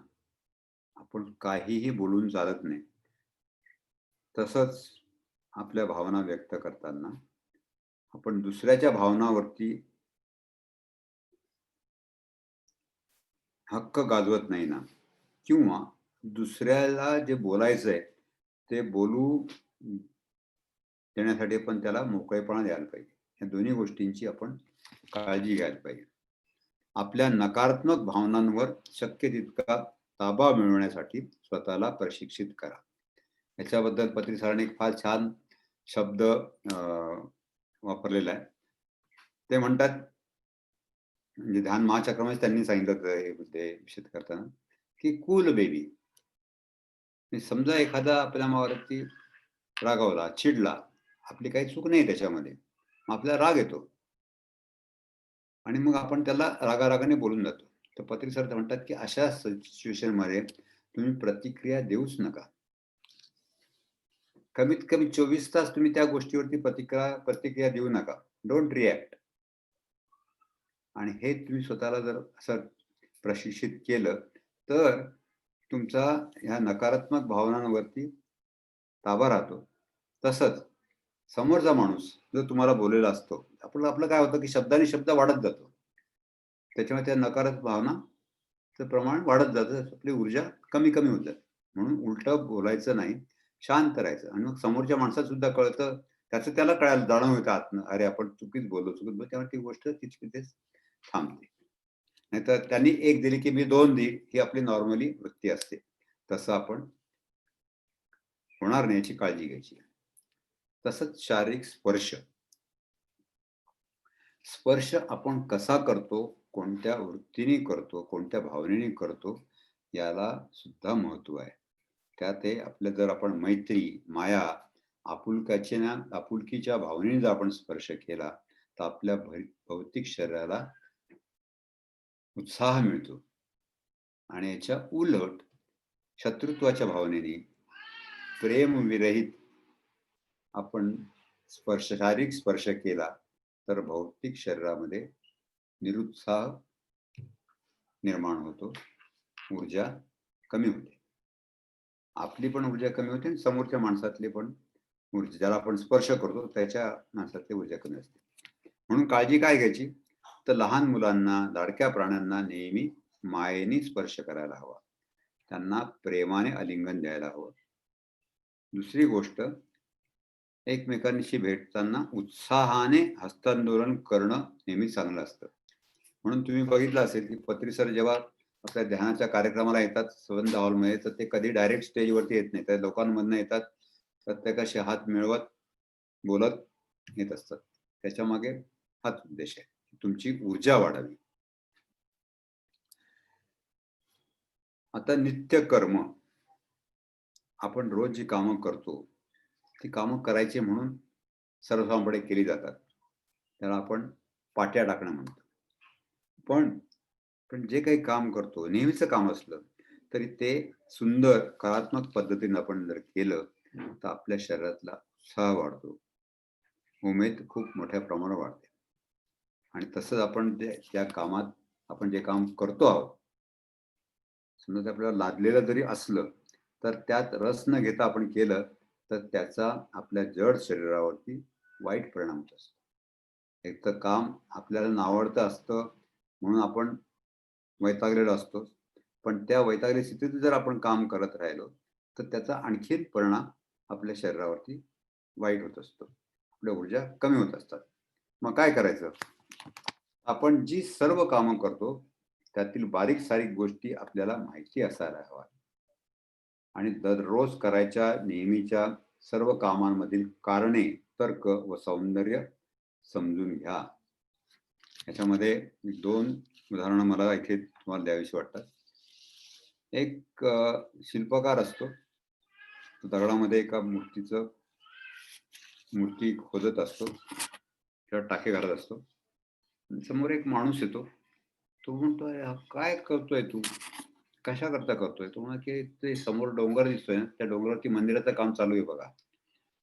आपण काहीही बोलून चालत नाही, तसंच आपल्या भावना व्यक्त करताना आपण दुसऱ्याच्या भावनावरती हक्क गाजवत नाही ना, किंवा दुसऱ्याला जे बोलायचंय ते बोलू देण्यासाठी पण त्याला मोकळेपणा द्यायला पाहिजे. या दोन्ही गोष्टींची आपण काळजी घ्यायला पाहिजे. आपल्या नकारात्मक भावनांवर शक्य तितका ताबा मिळवण्यासाठी स्वतःला प्रशिक्षित करा. याच्याबद्दल पत्री सरांनी एक फार छान शब्द वापरलेला आहे. ते म्हणतात, म्हणजे ध्यान महाचक्रमध्ये त्यांनी सांगितलं होतं हे मुद्दे विशद करताना, की कूल बेबी. समजा एखादा आपल्या मावरती रागावला, चिडला, आपली काही चूक नाही त्याच्यामध्ये, मग आपल्याला राग येतो आणि मग आपण त्याला रागारागाने बोलून जातो. तर पत्री सर म्हणतात की अशा सिच्युएशन मध्ये तुम्ही प्रतिक्रिया देऊच नका. कमीत कमी 24 तास तुम्ही त्या गोष्टीवरती प्रतिक्रिया देऊ नका. Don't react. आणि हे तुम्ही स्वतःला जर असं प्रशिक्षित केलं तर तुमचा ह्या नकारात्मक भावनांवरती ताबा राहतो. तसंच समोरचा माणूस जो तुम्हाला बोललेला असतो, आपलं काय होतं की शब्दाने शब्द वाढत जातो. त्याच्यामुळे त्या नकारात्मक भावनाचं प्रमाण वाढत जातं. आपली ऊर्जा कमी कमी होत जाते. म्हणून उलटं बोलायचं नाही, शांत राहायचं. आणि मग समोरच्या माणसाला सुद्धा कळतं, त्याचं त्याला कळायला जाणून येतं आतनं, अरे आपण चुकीच बोललो. त्यामुळे ती गोष्ट तिथेच थांबते. नाहीतर त्यांनी एक दिली की मी 2 देईल, ही आपली नॉर्मली वृत्ती असते. तसं आपण होणार नाही याची काळजी घ्यायची. तसंच शारीरिक स्पर्श. स्पर्श आपण कसा करतो, कोणत्या वृत्तीने करतो, कोणत्या भावनेने करतो, याला सुद्धा महत्त्व आहे. त्यात आपलं जर आपण मैत्री, माया, आपुलकीच्या भावनेने जर आपण स्पर्श केला तर आपल्या भौतिक शरीराला उत्साह मिळतो. आणि याच्या उलट शत्रुत्वाच्या भावनेने, प्रेमविरहित आपण शारीरिक स्पर्श केला तर भौतिक शरीरामध्ये निरुत्साह निर्माण होतो, ऊर्जा कमी होते. आपली पण ऊर्जा कमी होते आणि समोरच्या माणसातली पण ऊर्जा, ज्याला आपण स्पर्श करतो त्याच्या माणसातली ऊर्जा कमी असते. म्हणून काळजी काय घ्यायची? तर लहान मुलांना, लाडक्या प्राण्यांना नेहमी मायेने स्पर्श करायला हवा. त्यांना प्रेमाने आलिंगन द्यायला हवं. दुसरी गोष्ट, एकमेकांशी भेटताना उत्साहाने हस्तांदोलन करणं नेहमी चांगलं असतं. म्हणून तुम्ही बघितलं असेल की पत्री सर जेव्हा आपल्या ध्यानाच्या कार्यक्रमाला येतात संबंध हॉलमध्ये, तर ते कधी डायरेक्ट स्टेजवरती येत नाही. त्या लोकांमधनं येतात, प्रत्येकाशी हात मिळवत बोलत येत असतात. त्याच्या मागे हाच उद्देश आहे, तुमची ऊर्जा वाढावी. आता नित्य कर्म, आपण रोज जी कामं करतो ती कामं करायची म्हणून सर्वसामान्यपणे केली जातात. त्याला आपण पाट्या टाकणं म्हणतो. पण पण जे काही काम करतो, नेहमीचं काम असलं तरी ते सुंदर कलात्मक पद्धतीने आपण जर केलं तर आपल्या शरीरातला उत्साह वाढतो, उमेद खूप मोठ्या प्रमाणावर वाढते. आणि तसंच आपण त्या कामात आपण जे काम करतो आहोत, समजा ते आपल्याला लादलेलं जरी असलं तर त्यात रस न घेता आपण केलं तर त्याचा आपल्या जड शरीरावरती वाईट परिणाम होत असतो. एक तर काम आपल्याला नावडतं असतं म्हणून आपण वैतागलेलो असतो. पण त्या वैतागल्या स्थितीत जर आपण काम करत राहिलो तर त्याचा आणखीन परिणाम आपल्या शरीरावरती वाईट होत असतो. आपल्या ऊर्जा कमी होत असतात. मग काय करायचं? आपण जी सर्व कामं करतो त्यातील बारीक सारीक गोष्टी आपल्याला माहिती असायला हव्या आणि दररोज करायच्या नेहमीच्या सर्व कामांमधील कारणे, तर्क व सौंदर्य समजून घ्या. याच्यामध्ये 2 उदाहरणं मला इथे तुम्हाला द्यावीशी वाटतात. एक शिल्पकार असतो. तो दगडामध्ये एका मूर्ती खोदत असतो किंवा टाके घालत असतो. समोर एक माणूस येतो. तो म्हणतोय, काय करतोय तू? कशा करता करतोय? तो म्हणा की ते समोर डोंगर दिसतोय ना, त्या डोंगरावरती मंदिराचं काम चालू आहे बघा.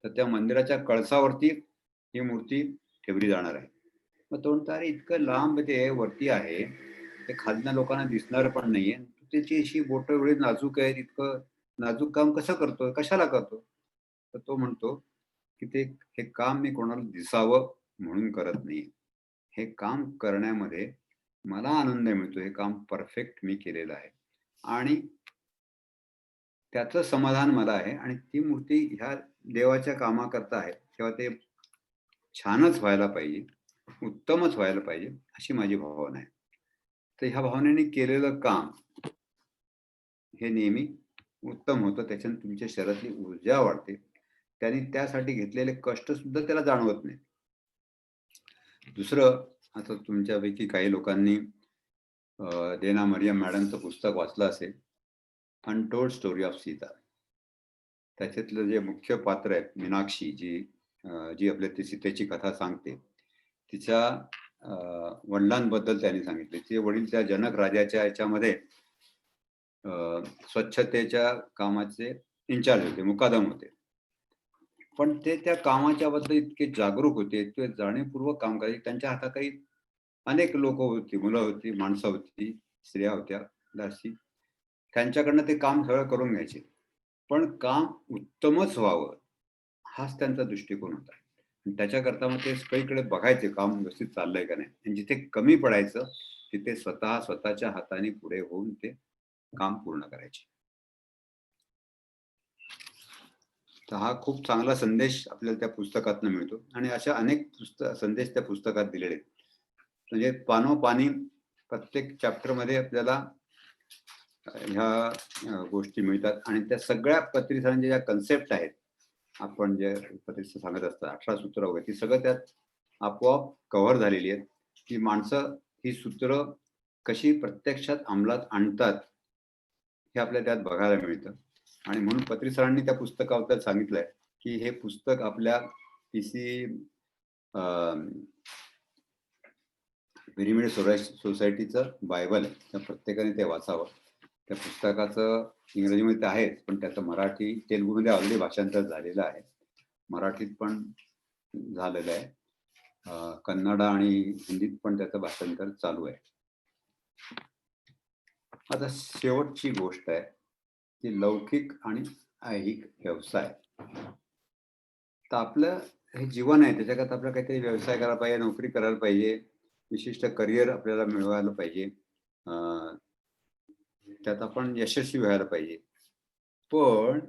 तर त्या मंदिराच्या कळसावरती ही मूर्ती ठेवली जाणार आहे. मग तो म्हणतो, अरे इतकं लांब ते वरती आहे, ते खालच्या लोकांना दिसणार पण नाहीये. त्याची अशी बोटं एवढी नाजूक आहेत, इतकं नाजूक काम कसं करतोय? कशाला करतो? तर तो म्हणतो, की हे काम मी कोणाला दिसावं म्हणून करत नाहीये. हे काम करण्यामध्ये मला आनंद मिळतो. हे काम परफेक्ट मी केलेलं आहे आणि त्याचं समाधान मला आहे आणि ती मूर्ती ह्या देवाच्या कामाकरता आहे, तेव्हा ते छानच व्हायला पाहिजे, उत्तमच व्हायला पाहिजे, अशी माझी भावना आहे. तर ह्या भावनेने केलेलं काम हे नेहमी उत्तम होतं. त्याच्याने तुमच्या शरीरातली ऊर्जा वाढते. त्याने त्यासाठी घेतलेले कष्ट सुद्धा त्याला जाणवत नाही. दुसरं, आता तुमच्यापैकी काही लोकांनी देना मरियम मॅडमचं पुस्तक वाचलं असेल, अनटोल्ड स्टोरी ऑफ सीता. त्याच्यातलं जे मुख्य पात्र आहे मीनाक्षी, जी आपल्या ती सीतेची कथा सांगते, तिच्या वडिलांबद्दल त्यांनी सांगितले. तिचे वडील त्या जनक राजाच्या याच्यामध्ये स्वच्छतेच्या कामाचे इन्चार्ज होते, मुकादम होते. पण ते त्या कामाच्या बद्दल इतके जागरूक होते, इतके जाणीवपूर्वक काम करायचे. त्यांच्या हाताखाली अनेक लोक होती, मुलं होती, माणसं होती, स्त्रिया होत्या, दासी. त्यांच्याकडनं ते काम सगळं करून घ्यायचे. पण काम उत्तमच व्हावं हाच त्यांचा दृष्टिकोन होता. आणि त्याच्याकरता मग ते सगळीकडे बघायचे काम व्यवस्थित चाललंय का नाही. आणि जिथे कमी पडायचं तिथे स्वतःच्या हाताने पुढे होऊन ते काम पूर्ण करायचे. तर हा खूप चांगला संदेश आपल्याला त्या पुस्तकातनं मिळतो आणि अशा अनेक संदेश त्या पुस्तकात दिलेले आहेत. म्हणजे पानोपानी प्रत्येक चॅप्टरमध्ये आपल्याला ह्या गोष्टी मिळतात आणि त्या सगळ्या पत्रिसांच्या ज्या कन्सेप्ट आहेत, आपण जे पत्रिसा सांगत असतात 18 सूत्र वगैरे, ती सगळं त्यात आपोआप कव्हर झालेली आहेत. की माणसं ही सूत्र कशी प्रत्यक्षात अंमलात आणतात हे आपल्याला त्यात बघायला मिळतं. आणि म्हणून पत्री सरांनी त्या पुस्तकाबद्दल सांगितलंय की हे पुस्तक आपल्या पीसी पिरिमिड सोसायटीचं बायबल आहे. तर प्रत्येकाने ते वाचावं. त्या पुस्तकाचं इंग्रजीमध्ये ते आहेच, पण त्याचं मराठी, तेलुगूमध्ये ऑलरेडी भाषांतर झालेलं आहे. मराठीत पण झालेलं आहे. कन्नड आणि हिंदीत पण त्याचं भाषांतर चालू आहे. आता शेवटची गोष्ट आहे ती लौकिक आणि ऐहिक व्यवसाय. तर आपलं हे जीवन आहे, त्याच्याकरता आपल्याला काहीतरी व्यवसाय करायला पाहिजे, नोकरी करायला पाहिजे, विशिष्ट करिअर आपल्याला मिळवायला पाहिजे, त्यात आपण यशस्वी व्हायला पाहिजे. पण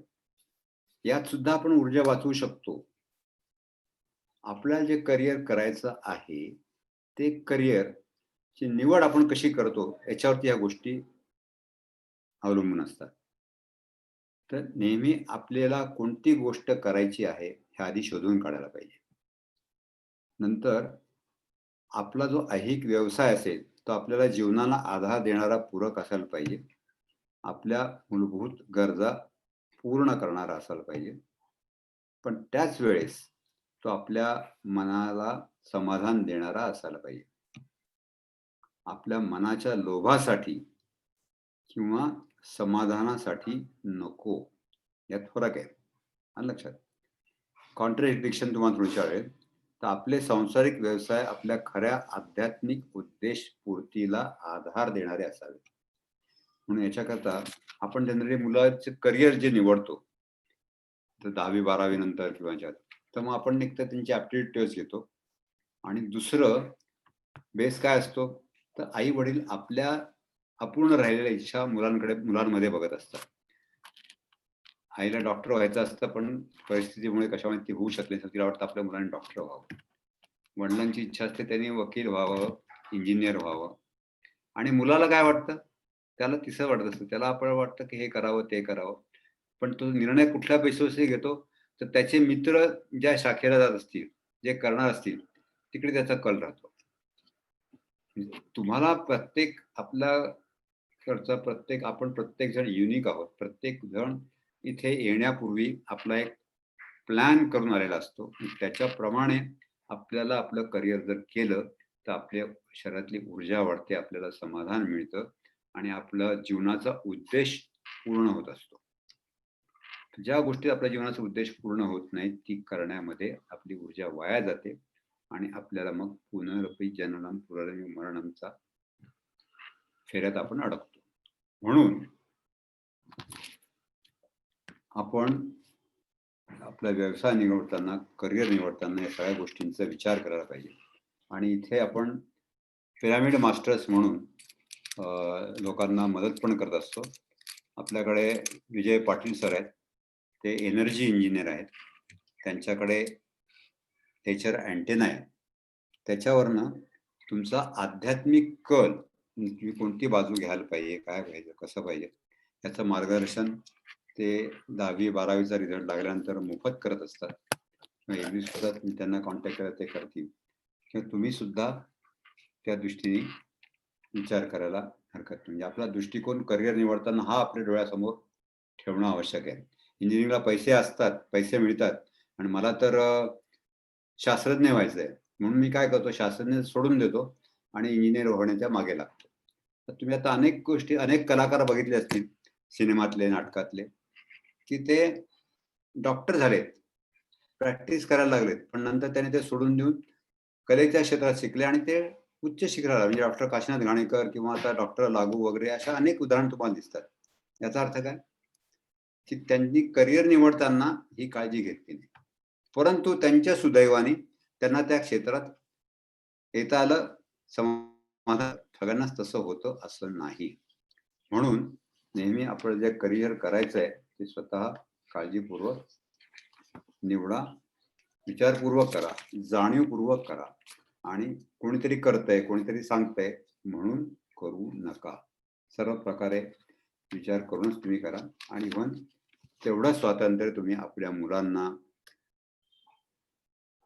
यात सुद्धा आपण ऊर्जा वाचवू शकतो. आपल्याला जे करिअर करायचं आहे ते करिअरची निवड आपण कशी करतो याच्यावरती या गोष्टी अवलंबून असतात. तर नेहमी आपल्याला कोणती गोष्ट करायची आहे हे आधी शोधून काढायला पाहिजे. नंतर आपला जो ऐहिक व्यवसाय असेल तो आपल्याला जीवनाला आधार देणारा पूरक असायला पाहिजे. आपल्या मूलभूत गरजा पूर्ण करणारा असायला पाहिजे. पण त्याच वेळेस तो आपल्या मनाला समाधान देणारा असायला पाहिजे. आपल्या मनाच्या लोभासाठी किंवा समाधानासाठी नको. यात फरक आहे. आलं लक्षात? कॉन्ट्राडिक्शन तुम्हाला थोडी विचारेल, तर आपले सांसारिक व्यवसाय आपल्या खऱ्या आध्यात्मिक उद्देश पूर्तीला आधार देणारे असावे. म्हणून याच्याकरता आपण जनरली मुलाचे करिअर जे निवडतो, तर 10वी-12वी नंतर किंवा ज्यात, तर मग आपण एक तर त्यांची ॲप्टिट्यूड टेस्ट घेतो आणि दुसरं बेस काय असतो, तर आई-वडील आपल्या अपूर्ण राहिलेल्या इच्छा मुलांमध्ये बघत असतात. आईला डॉक्टर व्हायचं असतं, पण परिस्थितीमुळे कशामुळे ती होऊ शकली नसेल. तिला वाटतं आपल्या मुलांनी डॉक्टर व्हावं. वडिलांची इच्छा असते त्यांनी वकील व्हावं, इंजिनियर व्हावं आणि मुलाला काय वाटतं? त्याला तिसरं वाटत असतं. त्याला आपण वाटतं की हे करावं, ते करावं. पण तो निर्णय कुठल्या बेसिसवर घेतो, तर त्याचे मित्र ज्या शाखेला जात असतील, जे करणार असतील, तिकडे त्याचा कल राहतो. तुम्हाला प्रत्येक आपण प्रत्येक जण युनिक आहोत. प्रत्येक जण इथे येण्यापूर्वी आपला एक प्लॅन करून आलेला असतो. त्याच्याप्रमाणे आपल्याला आपलं करिअर जर केलं, तर आपल्या शरीरातली ऊर्जा वाढते, आपल्याला समाधान मिळतं आणि आपला जीवनाचा उद्देश पूर्ण होत असतो. ज्या गोष्टी आपल्या जीवनाचा उद्देश पूर्ण होत नाही, ती करण्यामध्ये आपली ऊर्जा वाया जाते आणि आपल्याला मग पुनरपि जननम पुनरपि मरणमचा फेऱ्यात आपण अडकतो. म्हणून आपण आपला व्यवसाय निवडताना, करिअर निवडताना या सगळ्या गोष्टींचा विचार करायला पाहिजे. आणि इथे आपण पिरामिड मास्टर्स म्हणून लोकांना मदत पण करत असतो. आपल्याकडे विजय पाटील सर आहेत. ते एनर्जी इंजिनियर आहेत. त्यांच्याकडे टेचर अँटेना आहे. त्याच्यावरनं तुमचा आध्यात्मिक कल, तुम्ही कोणती बाजू घ्यायला पाहिजे, काय पाहिजे, कसं पाहिजे, याचं मार्गदर्शन ते 10वी-12वीचा रिझल्ट लागल्यानंतर मोफत करत असतात. एरवी सुद्धा तुम्ही त्यांना कॉन्टॅक्ट करा, ते करतील. किंवा तुम्ही सुद्धा त्या दृष्टीने विचार करायला हरकत नाही. म्हणजे आपला दृष्टिकोन करिअर निवडताना हा आपल्या डोळ्यासमोर ठेवणं आवश्यक आहे. इंजिनिअरिंगला पैसे असतात, पैसे मिळतात आणि मला तर शास्त्रज्ञ व्हायचं आहे, म्हणून मी काय करतो, शास्त्रज्ञ सोडून देतो आणि इंजिनियर होण्याच्या मागे लागतो. तर तुम्ही आता अनेक कलाकार बघितले असतील, सिनेमातले, नाटकातले, की ते डॉक्टर झालेत, प्रॅक्टिस करायला लागलेत, पण नंतर त्याने ते सोडून देऊन कलेच्या क्षेत्रात शिकले आणि ते उच्च शिखराला, म्हणजे डॉक्टर काशीनाथ घाणेकर किंवा आता डॉक्टर लागू वगैरे अशा अनेक उदाहरण तुम्हाला दिसतात. याचा अर्थ काय, की त्यांनी करिअर निवडताना ही काळजी घेतली नाही, परंतु त्यांच्या सुदैवाने त्यांना त्या क्षेत्रात येता आलं. समाधान सगळ्यांनाच तसं होतं असं नाही. म्हणून नेहमी आपण जे करिअर करायचं आहे ते स्वतः काळजीपूर्वक निवडा, विचारपूर्वक करा, जाणीवपूर्वक करा आणि कोणीतरी करतंय, कोणीतरी सांगतंय म्हणून करू नका. सर्व प्रकारे विचार करूनच तुम्ही करा आणि इव्हन तेवढं स्वातंत्र्य तुम्ही आपल्या मुलांना,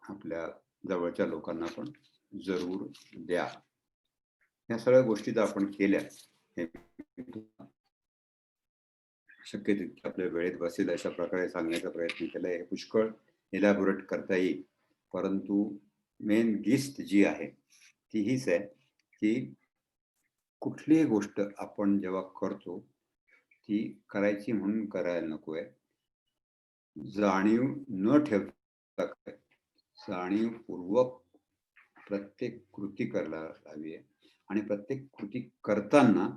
आपल्या जवळच्या लोकांना पण जरूर द्या. या सगळ्या गोष्टी जर आपण केल्या, शक्य तितके आपल्या वेळेत बसेल अशा प्रकारे सांगण्याचा प्रयत्न केला. हे पुष्कळ इलॅबोरेट करता येईल, परंतु मेन गिस्ट जी आहे ती हीच आहे, की कुठलीही गोष्ट आपण जेव्हा करतो ती करायची म्हणून करायला नको आहे. जाणीव न ठेवता जाणीवपूर्वक प्रत्येक कृती करायला हवी आहे आणि प्रत्येक कृती करताना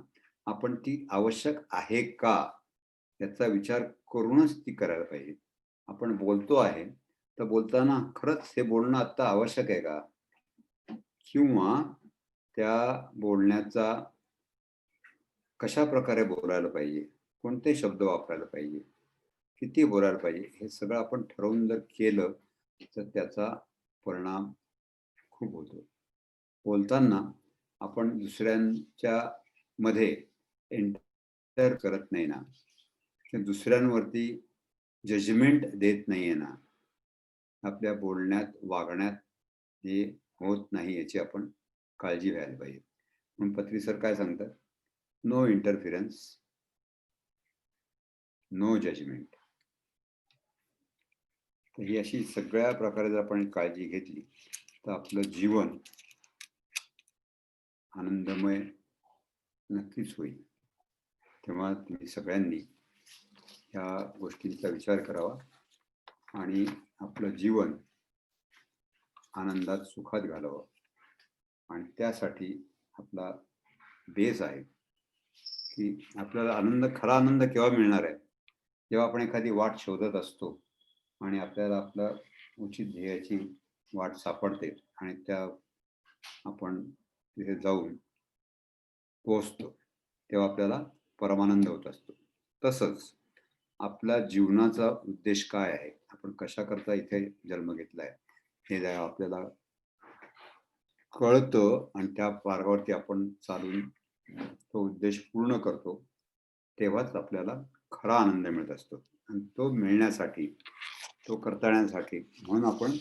आपण ती आवश्यक आहे का याचा विचार करूनच ती करायला पाहिजे. आपण बोलतो आहे, तर बोलताना खरंच हे बोलणं आता आवश्यक आहे का, किंवा त्या बोलण्याचा कशा प्रकारे बोलायला पाहिजे, कोणते शब्द वापरायला पाहिजे, किती बोलायला पाहिजे, हे सगळं आपण ठरवून जर केलं तर त्याचा परिणाम खूप होतो. बोलताना आपण दुसऱ्यांच्या मध्ये एंटर करत नाही ना, दुसऱ्यांवरती जजमेंट देत नाहीये ना, आपल्या बोलण्यात, वागण्यात हे होत नाही याची आपण काळजी घ्यायला पाहिजे. म्हणून पत्री सर काय सांगतात, नो इंटरफिरन्स, नो जजमेंट. तर ही अशी सगळ्या प्रकारे जर आपण काळजी घेतली तर आपलं जीवन आनंदमय नक्कीच होईल. तेव्हा तुम्ही सगळ्यांनी ह्या गोष्टींचा विचार करावा आणि आपलं जीवन आनंदात सुखात घालावं. आणि त्यासाठी आपला बेस आहे की आपल्याला खरा आनंद केव्हा मिळणार आहे, जेव्हा आपण एखादी वाट शोधत असतो आणि आपल्याला आपल्या उचित ध्येयाची वाट सापडते आणि त्या आपण तिथे जाऊन पोहोचतो, तेव्हा आपल्याला परमानंद होत असतो. तसंच आपल्या जीवनाचा उद्देश काय आहे, आपण कशा करता इथे जन्म घेतलाय हे जेव्हा आपल्याला कळतं आणि त्या मार्गावरती आपण चालून तो उद्देश पूर्ण करतो, तेव्हाच आपल्याला खरा आनंद मिळत असतो. आणि तो मिळण्यासाठी, तो करता म्हणून आपण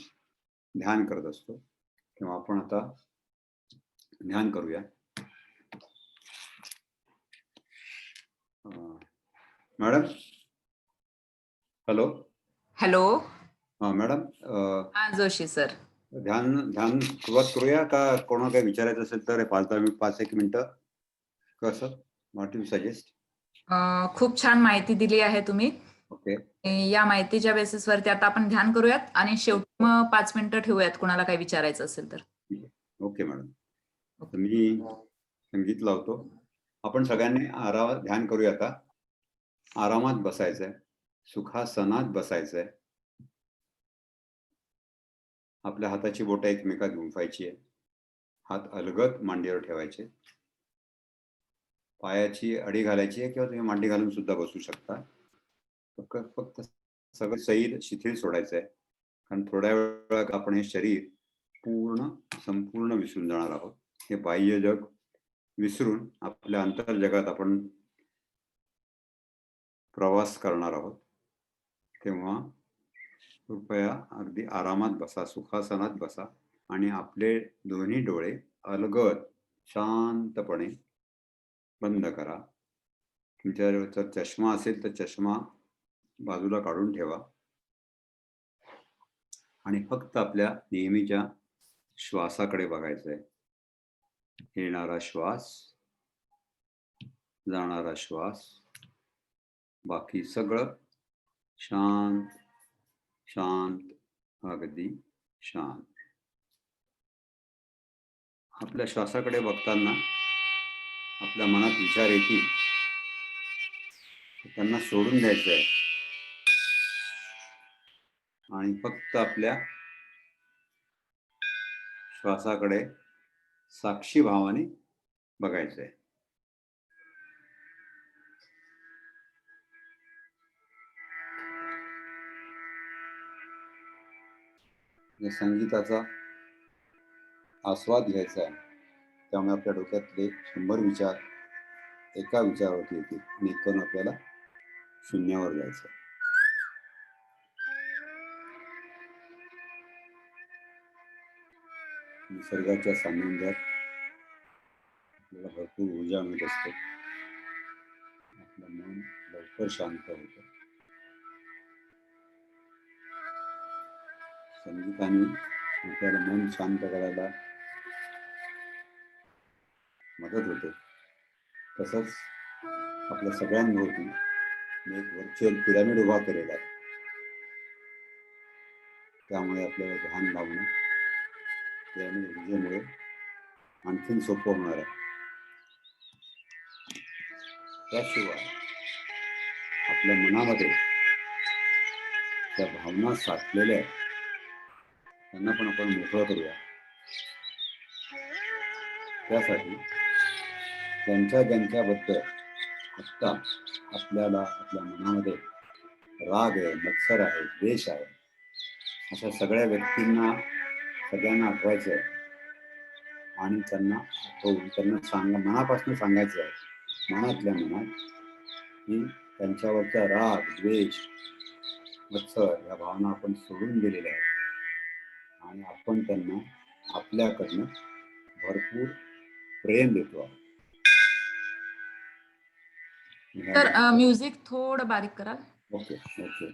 ध्यान करत असतो. तेव्हा आपण आता ध्यान करूया. Madam, hello. हॅलो. हा मॅडम, हा जोशी सर. ध्यान सुरुवात करूया का? कोणाला काही विचारायचं असेल तर 5-10 मिनिटं कसं, व्हॉट यू सजेस्ट? खूप छान माहिती दिली आहे तुम्ही. ओके. या माहितीच्या बेसिसवरती आता आपण ध्यान करूयात आणि शेवटी मग 5 मिनिटं ठेवूयात कोणाला काही विचारायचं असेल तर. Okay madam. तर मी संगीत लावतो. आपण सगळ्यांनी ध्यान करूया. आता आरामात बसायचंय, सुखासनात बसायचंय. आपल्या हाताची बोटं एकमेकात गुंफायची आहे. हात अलगद मांडीवर ठेवायचे. पायाची अडी घालायची आहे किंवा तुम्ही मांडी घालून सुद्धा बसू शकता. फक्त सगळं शरीर शिथिल सोडायचं आहे, कारण थोड्या वेळात आपण हे शरीर संपूर्ण विसरून जाणार आहोत. हे बाह्य जग विसरून आपल्या अंतर जगात आपण प्रवास करणार आहोत. तेव्हा कृपया अगदी आरामात बसा, सुखासनात बसा आणि आपले दोन्ही डोळे अलगद शांतपणे बंद करा. तुमच्यावर चष्मा असेल तर चष्मा बाजूला काढून ठेवा आणि फक्त आपल्या नेहमीच्या श्वासाकडे बघायचंय. येणारा श्वास, जाणारा श्वास, बाकी सगळं शांत शांत, अगदी शांत. आपल्या श्वासाकडे बघताना आपल्या मनात विचार येतील, त्यांना सोडून द्यायचं आहे आणि फक्त आपल्या श्वासाकडे साक्षी भावाने बघायचंय. या संगीताचा आस्वाद घ्यायचा आहे. त्यामुळे आपल्या डोक्यातले 100 विचार एका विचारावरती येतील आणि करून आपल्याला शून्यावर जायचं. निसर्गाच्या सानिध्यात आपल्याला भरपूर ऊर्जा मिळत असते. आपलं मन लवकर शांत होतं. संगीताने आपल्याला मन शांत करायला मदत होते. तसंच आपल्या सगळ्यांभोवती मी एक व्हर्च्युअल पिरामिड उभा केलेला आहे. त्यामुळे आपल्याला ध्यान लावणं पिरामिड ऊर्जेमुळे आणखीन सोपं होणार आहे. त्याशिवाय आपल्या मनामध्ये त्या भावना साठलेल्या आहेत, त्यांना पण आपण मोकळं करूया. त्यासाठी ज्यांच्याबद्दल आत्ता आपल्याला आपल्या मनामध्ये राग आहे, मत्सर आहे, द्वेष आहे, अशा सगळ्या व्यक्तींना सगळ्यांना आठवायचं आहे आणि त्यांना मनापासून सांगायचं आहे, मनातल्या मनात, की त्यांच्यावरचा राग, द्वेष, मत्सर या भावना आपण सोडून दिलेल्या आहेत आणि आपण त्यांना आपल्याकडनं भरपूर प्रेम देतो आहोत. तर म्युझिक थोडं बारीक कराल. Okay okay.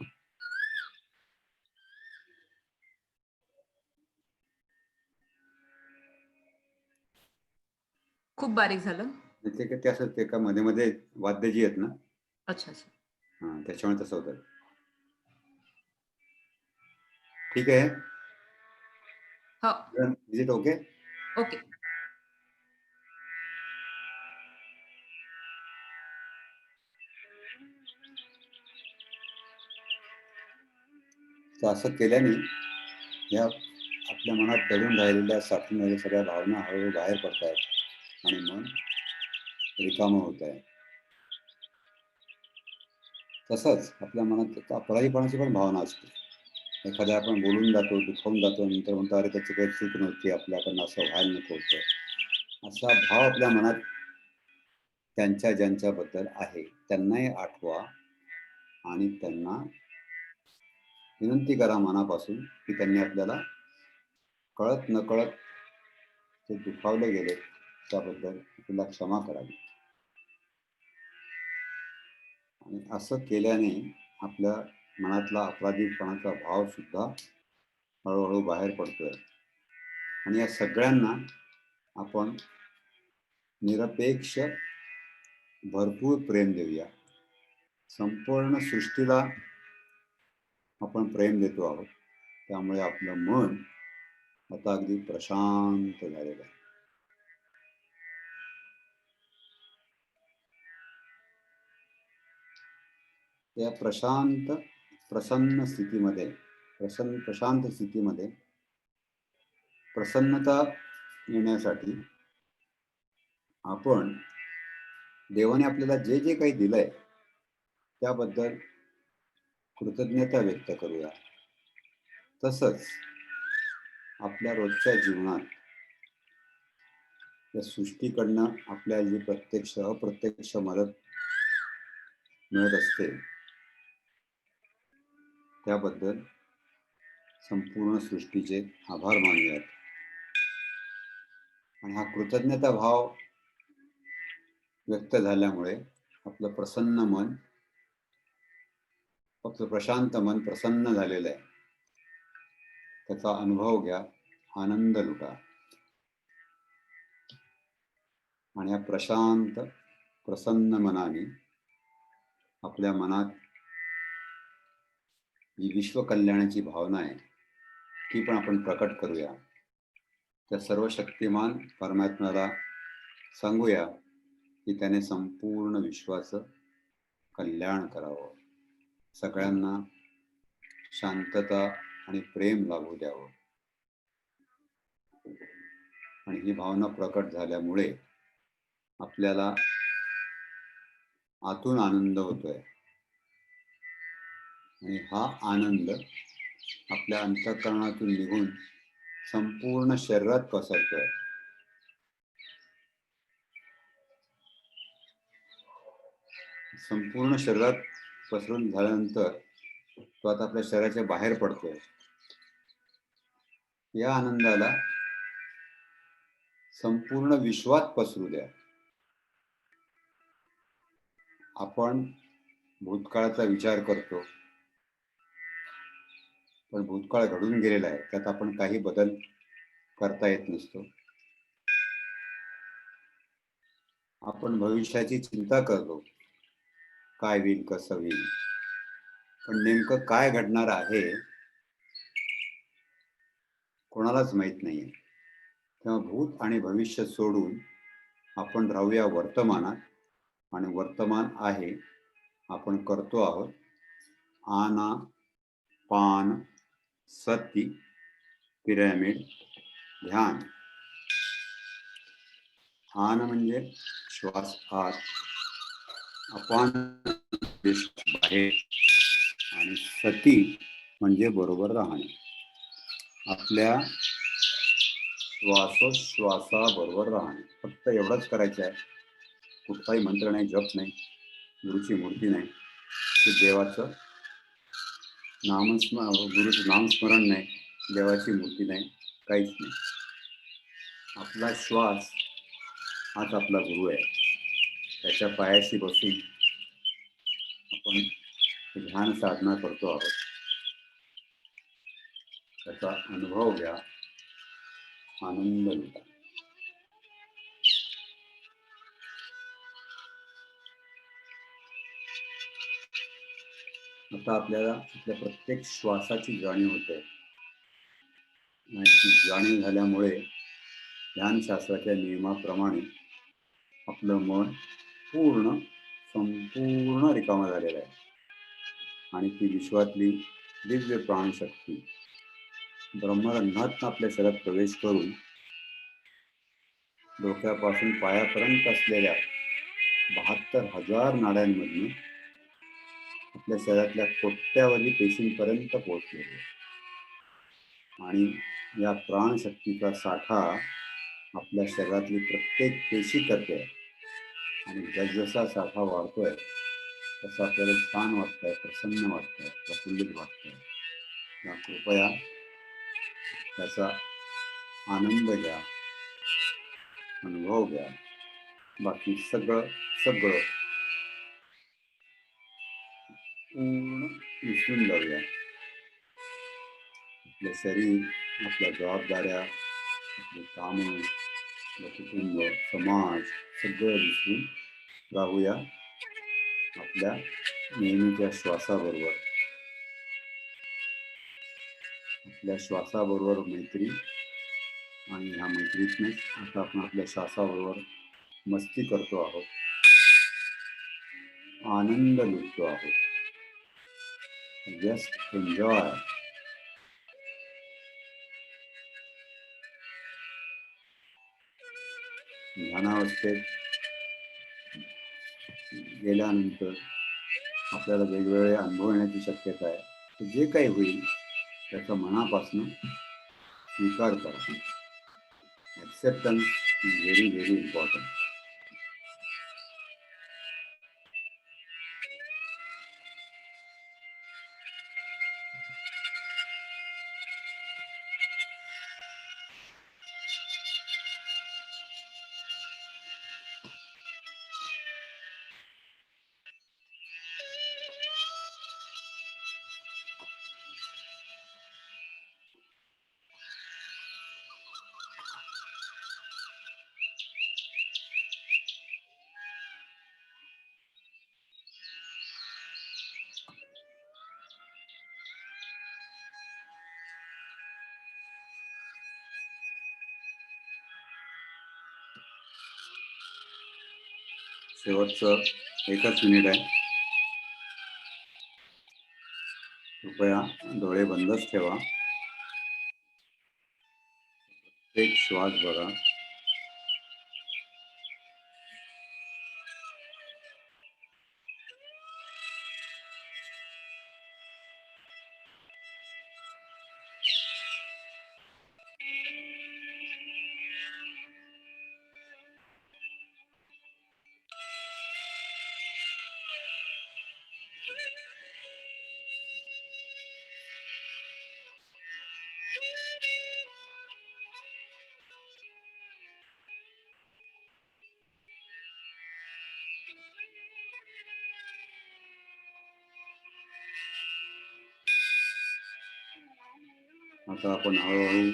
खूप बारीक झालं. ते असं ते का मध्ये मध्ये वाद्य जी आहेत ना, अच्छा अच्छा. त्याच्यामुळे तसं होतं. ठीक आहे. हो. Is it okay? ओके. तर असं केल्याने या आपल्या मनात दडून राहिलेल्या साठून राहिलेल्या सगळ्या भावना हळूहळू बाहेर पडतायत आणि मन रिकामं होत आहे. तसंच आपल्या मनात अपराधीपणाची पण भावना असते. एखाद्या आपण बोलून जातो, दुखावून जातो, नंतर म्हणतो अरे त्याची काही चूक नव्हती, आपल्याकडनं असं व्हायला नको होतं. असा भाव आपल्या मनात त्यांच्या ज्यांच्याबद्दल आहे त्यांनाही आठवा आणि त्यांना विनंती करा मनापासून की त्यांनी आपल्याला कळत नकळत ते दुखावले गेले त्याबद्दल तुला क्षमा करावी. आणि असं केल्याने आपल्या मनातला अपराधीपणाचा भाव सुद्धा हळूहळू बाहेर पडतोय. आणि या सगळ्यांना आपण निरपेक्ष भरपूर प्रेम देऊया. संपूर्ण सृष्टीला आपण प्रेम देतो आहोत. त्यामुळे आपलं मन आता अगदी प्रशांत झालेलं आहे. या प्रसन्न स्थितीमध्ये प्रशांत स्थितीमध्ये प्रसन्नता येण्यासाठी आपण देवाने आपल्याला जे जे काही दिलंय त्याबद्दल कृतज्ञता व्यक्त करूया. तसंच आपल्या रोजच्या जीवनात या सृष्टीकडनं आपल्याला जी प्रत्यक्ष अप्रत्यक्ष मदत मिळत असते त्याबद्दल संपूर्ण सृष्टीचे आभार मानूयात. आणि हा कृतज्ञता भाव व्यक्त झाल्यामुळे आपलं प्रशांत मन प्रसन्न झालेलं आहे. त्याचा अनुभव घ्या, आनंद लुटा. आणि या प्रशांत प्रसन्न मनाने आपल्या मनात जी विश्व कल्याणाची भावना आहे ती पण आपण प्रकट करूया. त्या सर्व शक्तिमान परमात्म्याला सांगूया की त्याने संपूर्ण विश्वाचं कल्याण करावं, सगळ्यांना शांतता आणि प्रेम लाभू द्यावं. आणि ही भावना प्रकट झाल्यामुळे आपल्याला आतून आनंद होतोय आणि हा आनंद आपल्या अंतःकरणातून निघून संपूर्ण शरीरात पसरतोय. संपूर्ण शरीरात पसरून झाल्यानंतर तो आता आपल्या शरीराच्या बाहेर पडतोय. या आनंदाला संपूर्ण विश्वात पसरू द्या. आपण भूतकाळाचा विचार करतो, पण भूतकाळ घडून गेलेला आहे, त्यात आपण काही बदल करता येत नसतो. आपण भविष्याची चिंता करतो, काय होईल कसं होईल, पण नेमकं काय घडणार आहे कोणालाच माहित नाहीये. तेव्हा भूत आणि भविष्य सोडून आपण राहूया वर्तमानात. आणि वर्तमान आहे, आपण करतो आहोत आना पान सती पिरॅमिड ध्यान. आन म्हणजे श्वास आत, अपान बाहेर, आणि सती म्हणजे बरोबर राहणे. आपल्या श्वासोश्वासाबरोबर राहणे, फक्त एवढंच करायचं आहे. कुठलाही मंत्र नाही, जप नाही, गुरुची मूर्ती नाही, की देवाचं गुरुचं नामस्मरण नाही, देवाची मूर्ती नाही, काहीच नाही. आपला श्वास हाच आपला गुरु आहे. त्याच्या पायाशी बसून आपण ध्यान साधना करतो आहोत. त्याचा अनुभव घ्या, आनंद लुटा. आता आपल्याला आपल्या प्रत्येक श्वासाची जाणीव होते आणि ती जाणीव झाल्यामुळे ध्यानशास्त्राच्या नियमाप्रमाणे आपलं मन संपूर्ण रिकामं झालेलं आहे आणि ती विश्वातली दिव्य प्राणशक्ती ब्रह्मरंध्रात आपल्या शरीरात प्रवेश करून डोक्यापासून पायापर्यंत असलेल्या 72,000 नाड्यांमधून आपल्या शरीरातल्या कोट्यावधी पेशींपर्यंत पोहोचलेले आणि या प्राणशक्तीचा साठा आपल्या शरीरातली प्रत्येक पेशी करते आणि जसजसा साठा वाढतोय तसं आपल्याला छान वाटतंय, प्रसन्न वाटतंय, प्रफुल्लित वाटतंय. कृपया त्याचा आनंद घ्या, अनुभव घ्या. बाकी सगळं पूर्ण विसरून जाऊया. आपलं शरीर, आपल्या जबाबदाऱ्या, आपली कामं, आपलं कुटुंब, समाज सगळं विसरून राहूया आपल्या नेहमीच्या श्वासाबरोबर. आपल्या श्वासाबरोबर मैत्री आणि ह्या मैत्रीतूनच आता आपण आपल्या श्वासाबरोबर मस्ती करतो आहोत, आनंद लुटतो आहोत. Just enjoy. ध्यानावस्थेत गेल्यानंतर आपल्याला वेगवेगळे अनुभव येण्याची शक्यता आहे. जे काही होईल त्याचा मनापासून स्वीकार करा. Acceptance is very very important. शेवटचं 1च मिनिट आहे. कृपया डोळे बंदच ठेवा. एक श्वास बघा. आता आपण हळूहळू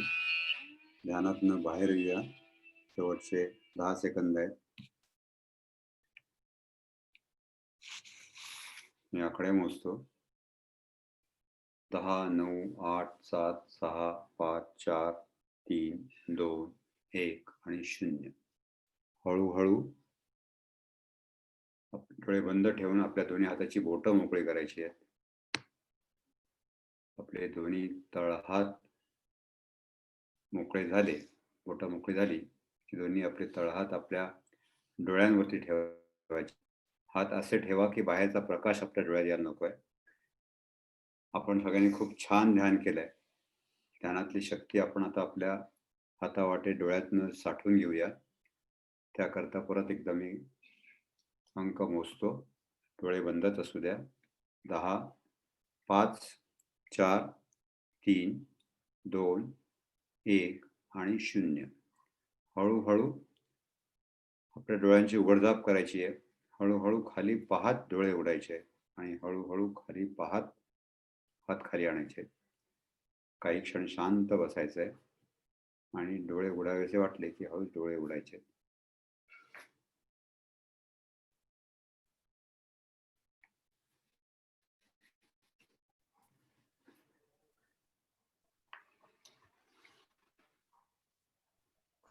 ध्यानातनं बाहेर येऊया. शेवटचे 10 सेकंद आहेत. मी आकडे मोजतो. 10, 9, 8, 7, 6, 5, 4, 3, 2, 1 आणि 0. हळूहळू डोळे बंद ठेवून आपल्या दोन्ही हाताची बोटं मोकळी करायची आहेत. आपले दोन्ही तळहात मोकळे झाले, बोटं मोकळी झाली की दोन्ही आपले तळहात आपल्या डोळ्यांवरती ठेवायचे. हात असे ठेवा की बाहेरचा प्रकाश आपल्या डोळ्यात यायला नकोय. आपण सगळ्यांनी खूप छान ध्यान केलंय. ध्यानातली शक्ती आपण आता आपल्या हातावाटे डोळ्यातनं साठवून घेऊया. त्याकरता परत एकदा मी अंक मोजतो. डोळे बंदच असू द्या. 10, 5, 4, 3, 2, 1 आणि 0. हळूहळू आपल्या डोळ्यांची उघडझाप करायची आहे. हळूहळू खाली पाहत डोळे उघडायचे आणि हळूहळू खाली पाहत हात खाली आणायचे. काही क्षण शांत बसायचंय आणि डोळे उघडावेसे वाटले की हळू डोळे उघडायचे.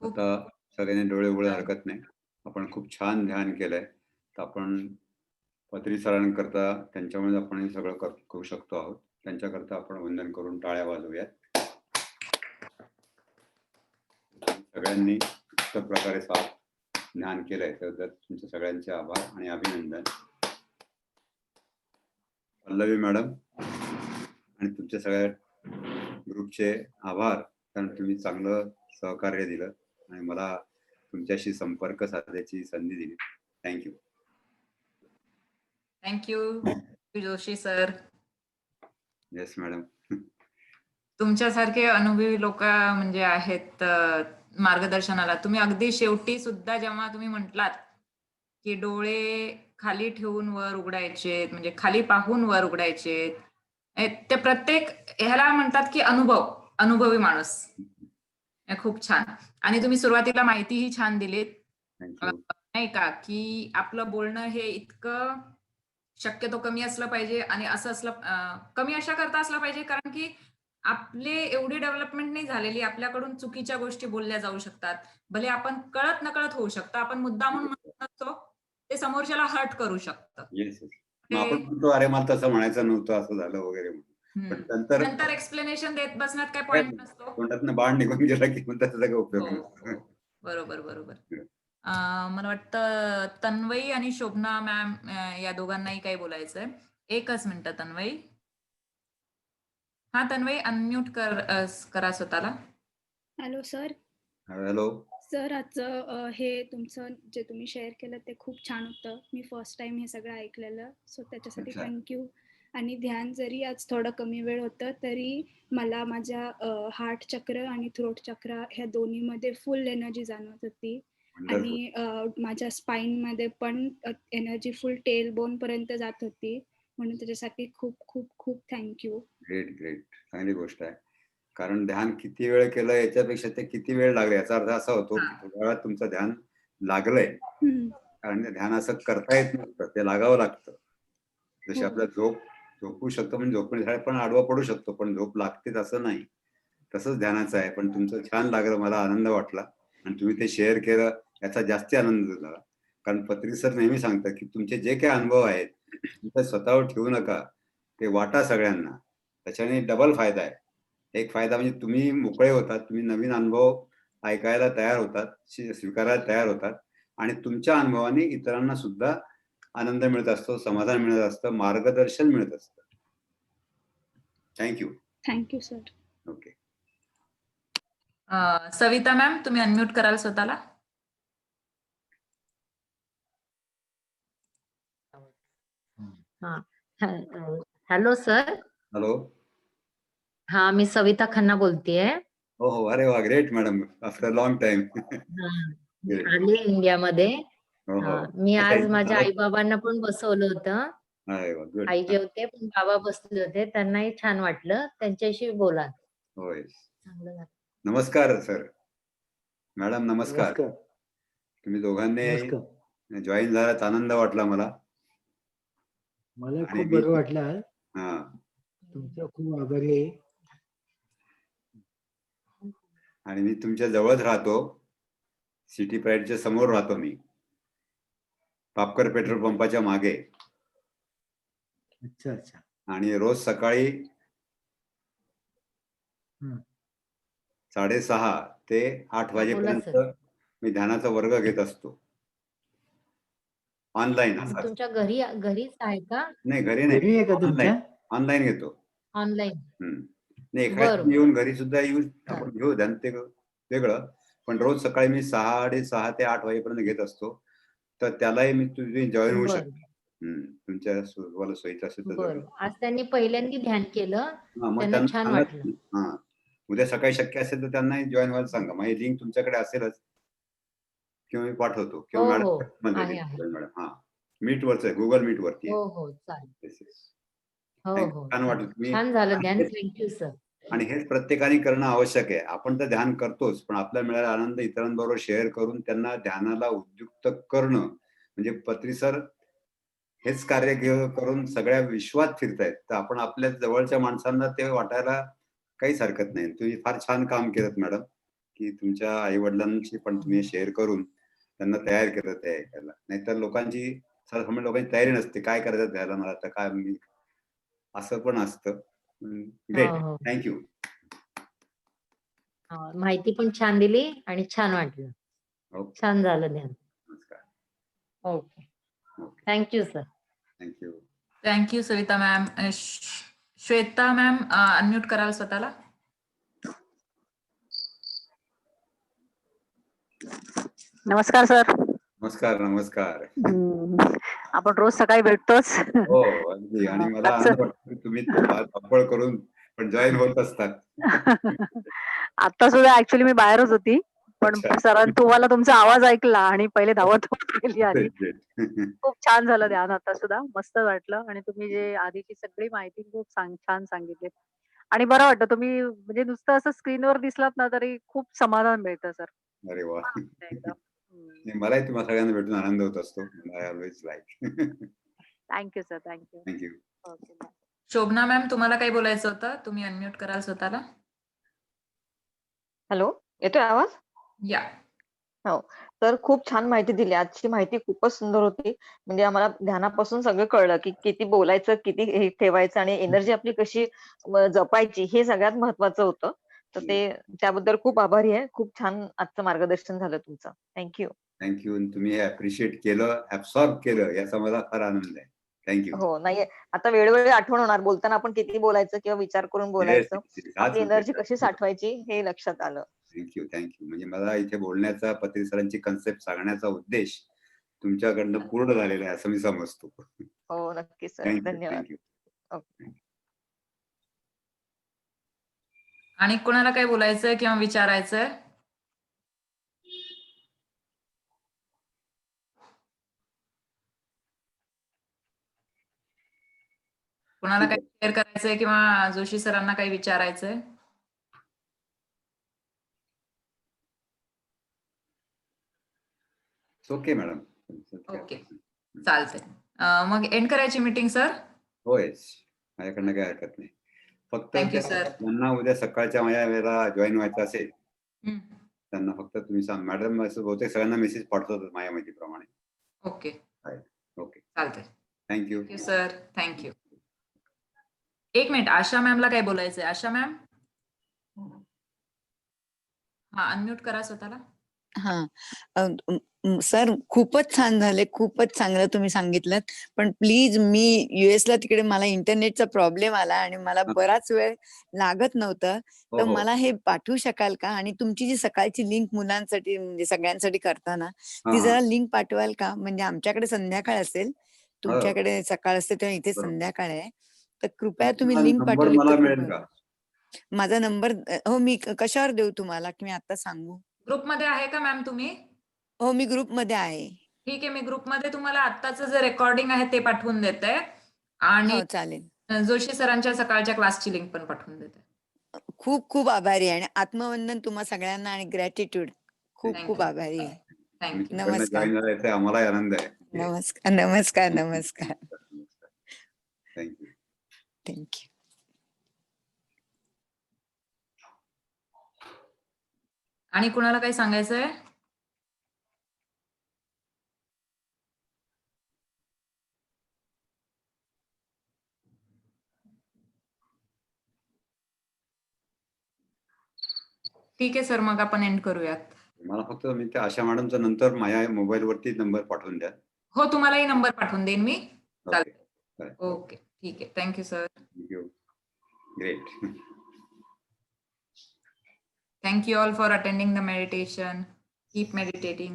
खूप आता सगळ्यांनी डोळे उघडायला हरकत नाही. आपण खूप छान ध्यान केलंय. तर आपण पत्री सरांकरता त्यांच्यामुळे आपण हे सगळं करू शकतो आहोत. त्यांच्याकरता आपण वंदन करून टाळ्या वाजवूयात. सगळ्यांनी उत्तम प्रकारे साफ ध्यान केलंय त्याबद्दल तुमचे सगळ्यांचे आभार आणि अभिनंदन. पल्लवी मॅडम आणि तुमच्या सगळ्या ग्रुपचे आभार, कारण तुम्ही चांगलं सहकार्य दिलं आणि मला तुमच्याशी संपर्क साधण्याची संधी दिली. Thank you. Thank you Joshi sir. Yes madam. तुमच्यासारखे अनुभवी लोक म्हणजे आहेत मार्गदर्शनाला. तुम्ही अगदी शेवटी सुद्धा जेव्हा तुम्ही म्हटलात की डोळे खाली ठेवून वर उघडायचे, म्हणजे खाली पाहून वर उघडायचे, ते प्रत्येक ह्याला म्हणतात की अनुभवी माणूस. खूप छान. आणि तुम्ही सुरुवातीला माहितीही छान दिलीत, थँक्यू. नाही का, की आपलं बोलणं हे इतकं शक्यतो कमी असलं पाहिजे आणि असं असलं कमी अशा करता असलं पाहिजे, कारण की आपले एवढी डेव्हलपमेंट नाही झालेली. आपल्याकडून चुकीच्या गोष्टी बोलल्या जाऊ शकतात. भले आपण कळत नकळत होऊ शकतं, आपण मुद्दामून म्हणत नसतो, ते समोरच्याला हर्ट करू शकतं. येस. मग आपण म्हणतो अरे मला तसं म्हणायचं नव्हतं, असं झालं वगैरे म्हणून. पण नंतर एक्सप्लेनेशन देत बसण्यात काही पॉइंट नसतो. तोंडातनं बाण निघून गेला की मग त्याचा काही उपयोग नसतो. बरोबर. मला वाटतं तन्वई आणि शोभना मॅम या दोघांनाही काही बोलायचंय. एकच मिनिट तन्वई. हा तन्वई अनम्यूट करा स्वतःला. Hello sir. हॅलो सर, आजचं हे तुमचं जे तुम्ही शेअर केलं ते खूप छान होतं. मी फर्स्ट टाइम हे सगळं ऐकलेलं, सो त्याच्यासाठी अच्छा. थँक्यू. आणि ध्यान जरी आज थोडं कमी वेळ होतं तरी मला माझ्या हार्ट चक्र आणि थ्रोट चक्र ह्या दोन्हीमध्ये फुल एनर्जी जाणवत होती. आणि माझ्या स्पाईनमध्ये पण एनर्जी फुल टेल बोन पर्यंत जात होती. म्हणून त्याच्यासाठी खूप खूप खूप थँक्यू. ग्रेट. चांगली गोष्ट आहे. कारण ध्यान किती वेळ केलं याच्यापेक्षा ते किती वेळ लागले याचा अर्थ असा होतो की थोड्या वेळात तुमचं ध्यान लागलंय. कारण ते ध्यान असं करता येत नसतं, ते लागावं लागतं. जशी आपल्याला झोपू शकतो, म्हणजे झोपण्यासाठी पण आडवा पडू शकतो, पण झोप लागतेच असं नाही. तसंच ध्यानाचं आहे. पण तुमचं छान लागलं, मला आनंद वाटला आणि तुम्ही ते शेअर केलं याचा जास्ती आनंद झाला. कारण पत्री सर नेहमी सांगतात की तुमचे जे काही अनुभव आहेत ते स्वतःवर ठेवू नका, ते वाटा सगळ्यांना. त्याच्याने डबल फायदा आहे. एक फायदा म्हणजे तुम्ही मोकळे होतात, तुम्ही नवीन अनुभव ऐकायला तयार होतात, स्वीकारायला तयार होतात आणि तुमच्या अनुभवाने इतरांना सुद्धा आनंद मिळत असतो, समाधान मिळत असतं, मार्गदर्शन मिळत असतं. Thank you sir. Okay. Savita ma'am, तुम्ही अनम्यूट कराल स्वतःला. Hello sir. हॅलो. हा, मी सविता खन्ना बोलतेय. हो, अरे वा, great madam, after long time. आली इंडियामध्ये. हो. मी आज माझ्या आई बाबांना पण बसवलं होतं. आई जेवते पण बाबा बसले होते, त्यांनाही छान वाटलं. त्यांच्याशी बोला. होय. नमस्कार सर. मॅडम नमस्कार. तुम्ही दोघांनी जॉईन झाल्यात, आनंद वाटला मला. खूप बरं वाटलं. तुमचा खूप आभारी आहे. आणि मी तुमच्या जवळच राहतो, सिटी प्राईडच्या समोर राहतो मी, पापकर पेट्रोल पंपाच्या मागे. अच्छा. आणि रोज सकाळी 6:30 ते 8 वाजेपर्यंत मी ध्यानाचा वर्ग घेत असतो ऑनलाईन. तुमच्या घरीच आहे का? नाही, घरी नाही, ऑनलाईन घेतो. ऑनलाईन. नाही, एखाद्या येऊन घरी सुद्धा आपण घेऊ ध्यान, ते वेगळं. पण रोज सकाळी मी 6:30 ते 8 वाजेपर्यंत घेत असतो. तर त्यालाही मी तुम्ही जॉईन होऊ शकता. तुमच्या सोयीचं असेल तर. आज त्यांनी पहिल्यांदा ध्यान केलं, त्यांना छान वाटलं. उद्या सकाळी शक्य असेल तर त्यांनाही जॉईन व्हायला सांगा. माझी लिंक तुमच्याकडे असेलच, किंवा मी पाठवतो हो किंवा हो मॅडम आहे आहे मॅडम हा मीटवरच आहे, गुगल मीट वरती हो आहे. हो चालेल Yes, yes. हो Thank you. हो छान वाटलं चालेल तुम्ही छान झालं ध्यान आणि थँक्यू सर हेच प्रत्येकाने करणं आवश्यक आहे. आपण तर ध्यान करतोच, पण आपल्याला मिळालेला आनंद इतरांबरोबर शेअर करून त्यांना ध्यानाला उद्युक्त करणं म्हणजे पत्री सर हेच कार्य करून सगळ्या विश्वात फिरतायत. तर आपण आपल्या जवळच्या माणसांना ते वाटायला काहीच हरकत नाही. तुम्ही फार छान काम केलंत मॅडम, की तुमच्या आई-वडिलांशी पण तुम्ही शेअर करून त्यांना तयार केलं ते ऐकायला. नाहीतर लोकांची सर्वसामान्य लोकांची तयारी नसते. काय करायचं द्यायला मला आता काय मी असं पण असतं. हो ग्रेट. हो थँक यू. माहिती पण छान दिली आणि छान वाटलं ओके. छान झालं ध्यान नमस्कार. Okay okay. Thank you sir thank you. Thank you Savita ma'am. Shweta ma'am unmute कराल स्वतःला. नमस्कार सर. नमस्कार, नमस्कार. आपण रोज सकाळी भेटतोच. हो, अगदी आणि मला आनंद वाटतो की तुम्ही फार धावपळ करून पण जॉइन होत असतात. आता सुद्धा ऍक्च्युअली मी बाहेरच होती, पण अच्छा. सरांनी तुम्हाला तुमचा आवाज ऐकला आणि पहिले धावत गेली आली. Great, great. खूप छान झालं ध्यान आता सुद्धा मस्त वाटलं आणि तुम्ही जे आधीची सगळी माहिती खूप छान सांगितली आणि बरं वाटतं तुम्ही म्हणजे नुसतं असं स्क्रीनवर दिसलात ना तरी खूप समाधान मिळतं सर. अरे वाह! एकदम. नाही, मलाही तुम्हा सगळ्यांना भेटून आनंद होत असतो. I always like. Thank you sir thank you. Thank you. Okay. Shobhana ma'am तुम्हाला काही बोलायचं होतं, तुम्ही अनम्यूट कराल स्वतःला. हॅलो, येतोय आवाज? या. हो. तर खूप छान माहिती दिली. आजची माहिती खूपच सुंदर होती. म्हणजे आम्हाला ध्यानापासून सगळं कळलं, की किती बोलायचं, किती हे ठेवायचं आणि एनर्जी आपली कशी जपायची हे सगळ्यात महत्त्वाचं होतं. तर त्याबद्दल खूप आभारी आहे. खूप छान आजचं मार्गदर्शन झालं तुमचं. Thank you. Thank you. तुम्ही हे अप्रिशिएट केलं, ॲब्सॉर्ब केलं याचा मला फार आनंद आहे. Thank you. हो, नाही आता वेळोवेळी आठवण होणार बोलताना आपण किती बोलायचं किंवा विचार करून येस, बोलायचं. येस. हाच आपली एनर्जी उद्देश कशी आहे. साठवायची हे लक्षात आलं. Thank you, thank you. म्हणजे मला इथे बोलण्याचा पत्री सरांची कन्सेप्ट सांगण्याचा उद्देश तुमच्याकडनं पूर्ण झालेला आहे असं मी समजतो. हो, नक्कीच सर. थँक यू, धन्यवाद. Thank you. ओके. आणि कोणाला काही बोलायचंय किंवा विचारायचंय? कोणाला काही शेअर करायचंय किंवा जोशी सरांना काही विचारायचंय? Okay madam. ओके, चालतंय. मग एंड करायची मीटिंग सर? होयच. माझ्याकडनं काही हरकत नाही. फक्त थँक्यू सर. त्यांना उद्या सकाळच्या माझ्या वेळेला जॉईन व्हायचं असेल, हं. त्यांना फक्त तुम्ही सांग मॅडम असं बहुतेक सगळ्यांना मेसेज पाठवतात माझ्या माहितीप्रमाणे. Okay, okay. चालतंय. Thank you. Thank you sir. Thank you. एक मिनिट, आशा मॅमला काय बोलायचंय? आशा मॅम? हा, अनम्यूट करा स्वतःला. सर खूपच छान झाले, खूपच चांगलं तुम्ही सांगितलं. पण प्लीज मी ला तिकडे मला इंटरनेटचा प्रॉब्लेम आला आणि मला बराच वेळ लागत नव्हतं. तर मला हे पाठवू शकाल का? आणि तुमची जी सकाळची लिंक मुलांसाठी म्हणजे सगळ्यांसाठी करताना ती जरा लिंक पाठवाल का? म्हणजे आमच्याकडे संध्याकाळ असेल, तुमच्याकडे सकाळ असते तेव्हा इथे संध्याकाळ आहे. तर कृपया तुम्ही लिंक नंबर पाठवली मला तर मिळेल का? माझा नंबर हो मी कशावर देऊ तुम्हाला की मी आता सांगू? ग्रुपमध्ये आहे का मॅम तुम्ही? हो, मी ग्रुपमध्ये आहे. ठीक आहे, मी ग्रुपमध्ये तुम्हाला आत्ताचं जे रेकॉर्डिंग आहे ते पाठवून देते आणि हो, चालेल. जोशी सरांच्या सकाळच्या क्लासची लिंक पण पाठवून देते. खूप खूप आभारी आहे आणि आत्मवंदन तुम्हा सगळ्यांना आणि ग्रॅटिट्यूड. खूप Thank खूप you. आभारी आहे. थँक्यू. नमस्कार. जॉईन झाला याचा आम्हालाही आनंद आहे. नमस्कार, नमस्कार, नमस्कार. थँक्यू. थँक्यू. आणि कुणाला काही सांगायचंय? ठीक आहे सर, मग आपण एंड करूयात. मला फक्त मी त्या आशा मॅडमचा नंतर माझ्या मोबाईलवरती नंबर पाठवून द्या. हो, तुम्हालाही नंबर पाठवून देईन मी. ओके. ओके, ठीक आहे. Thank you sir. Thank you. Great. Thank you all for attending the meditation. Keep meditating.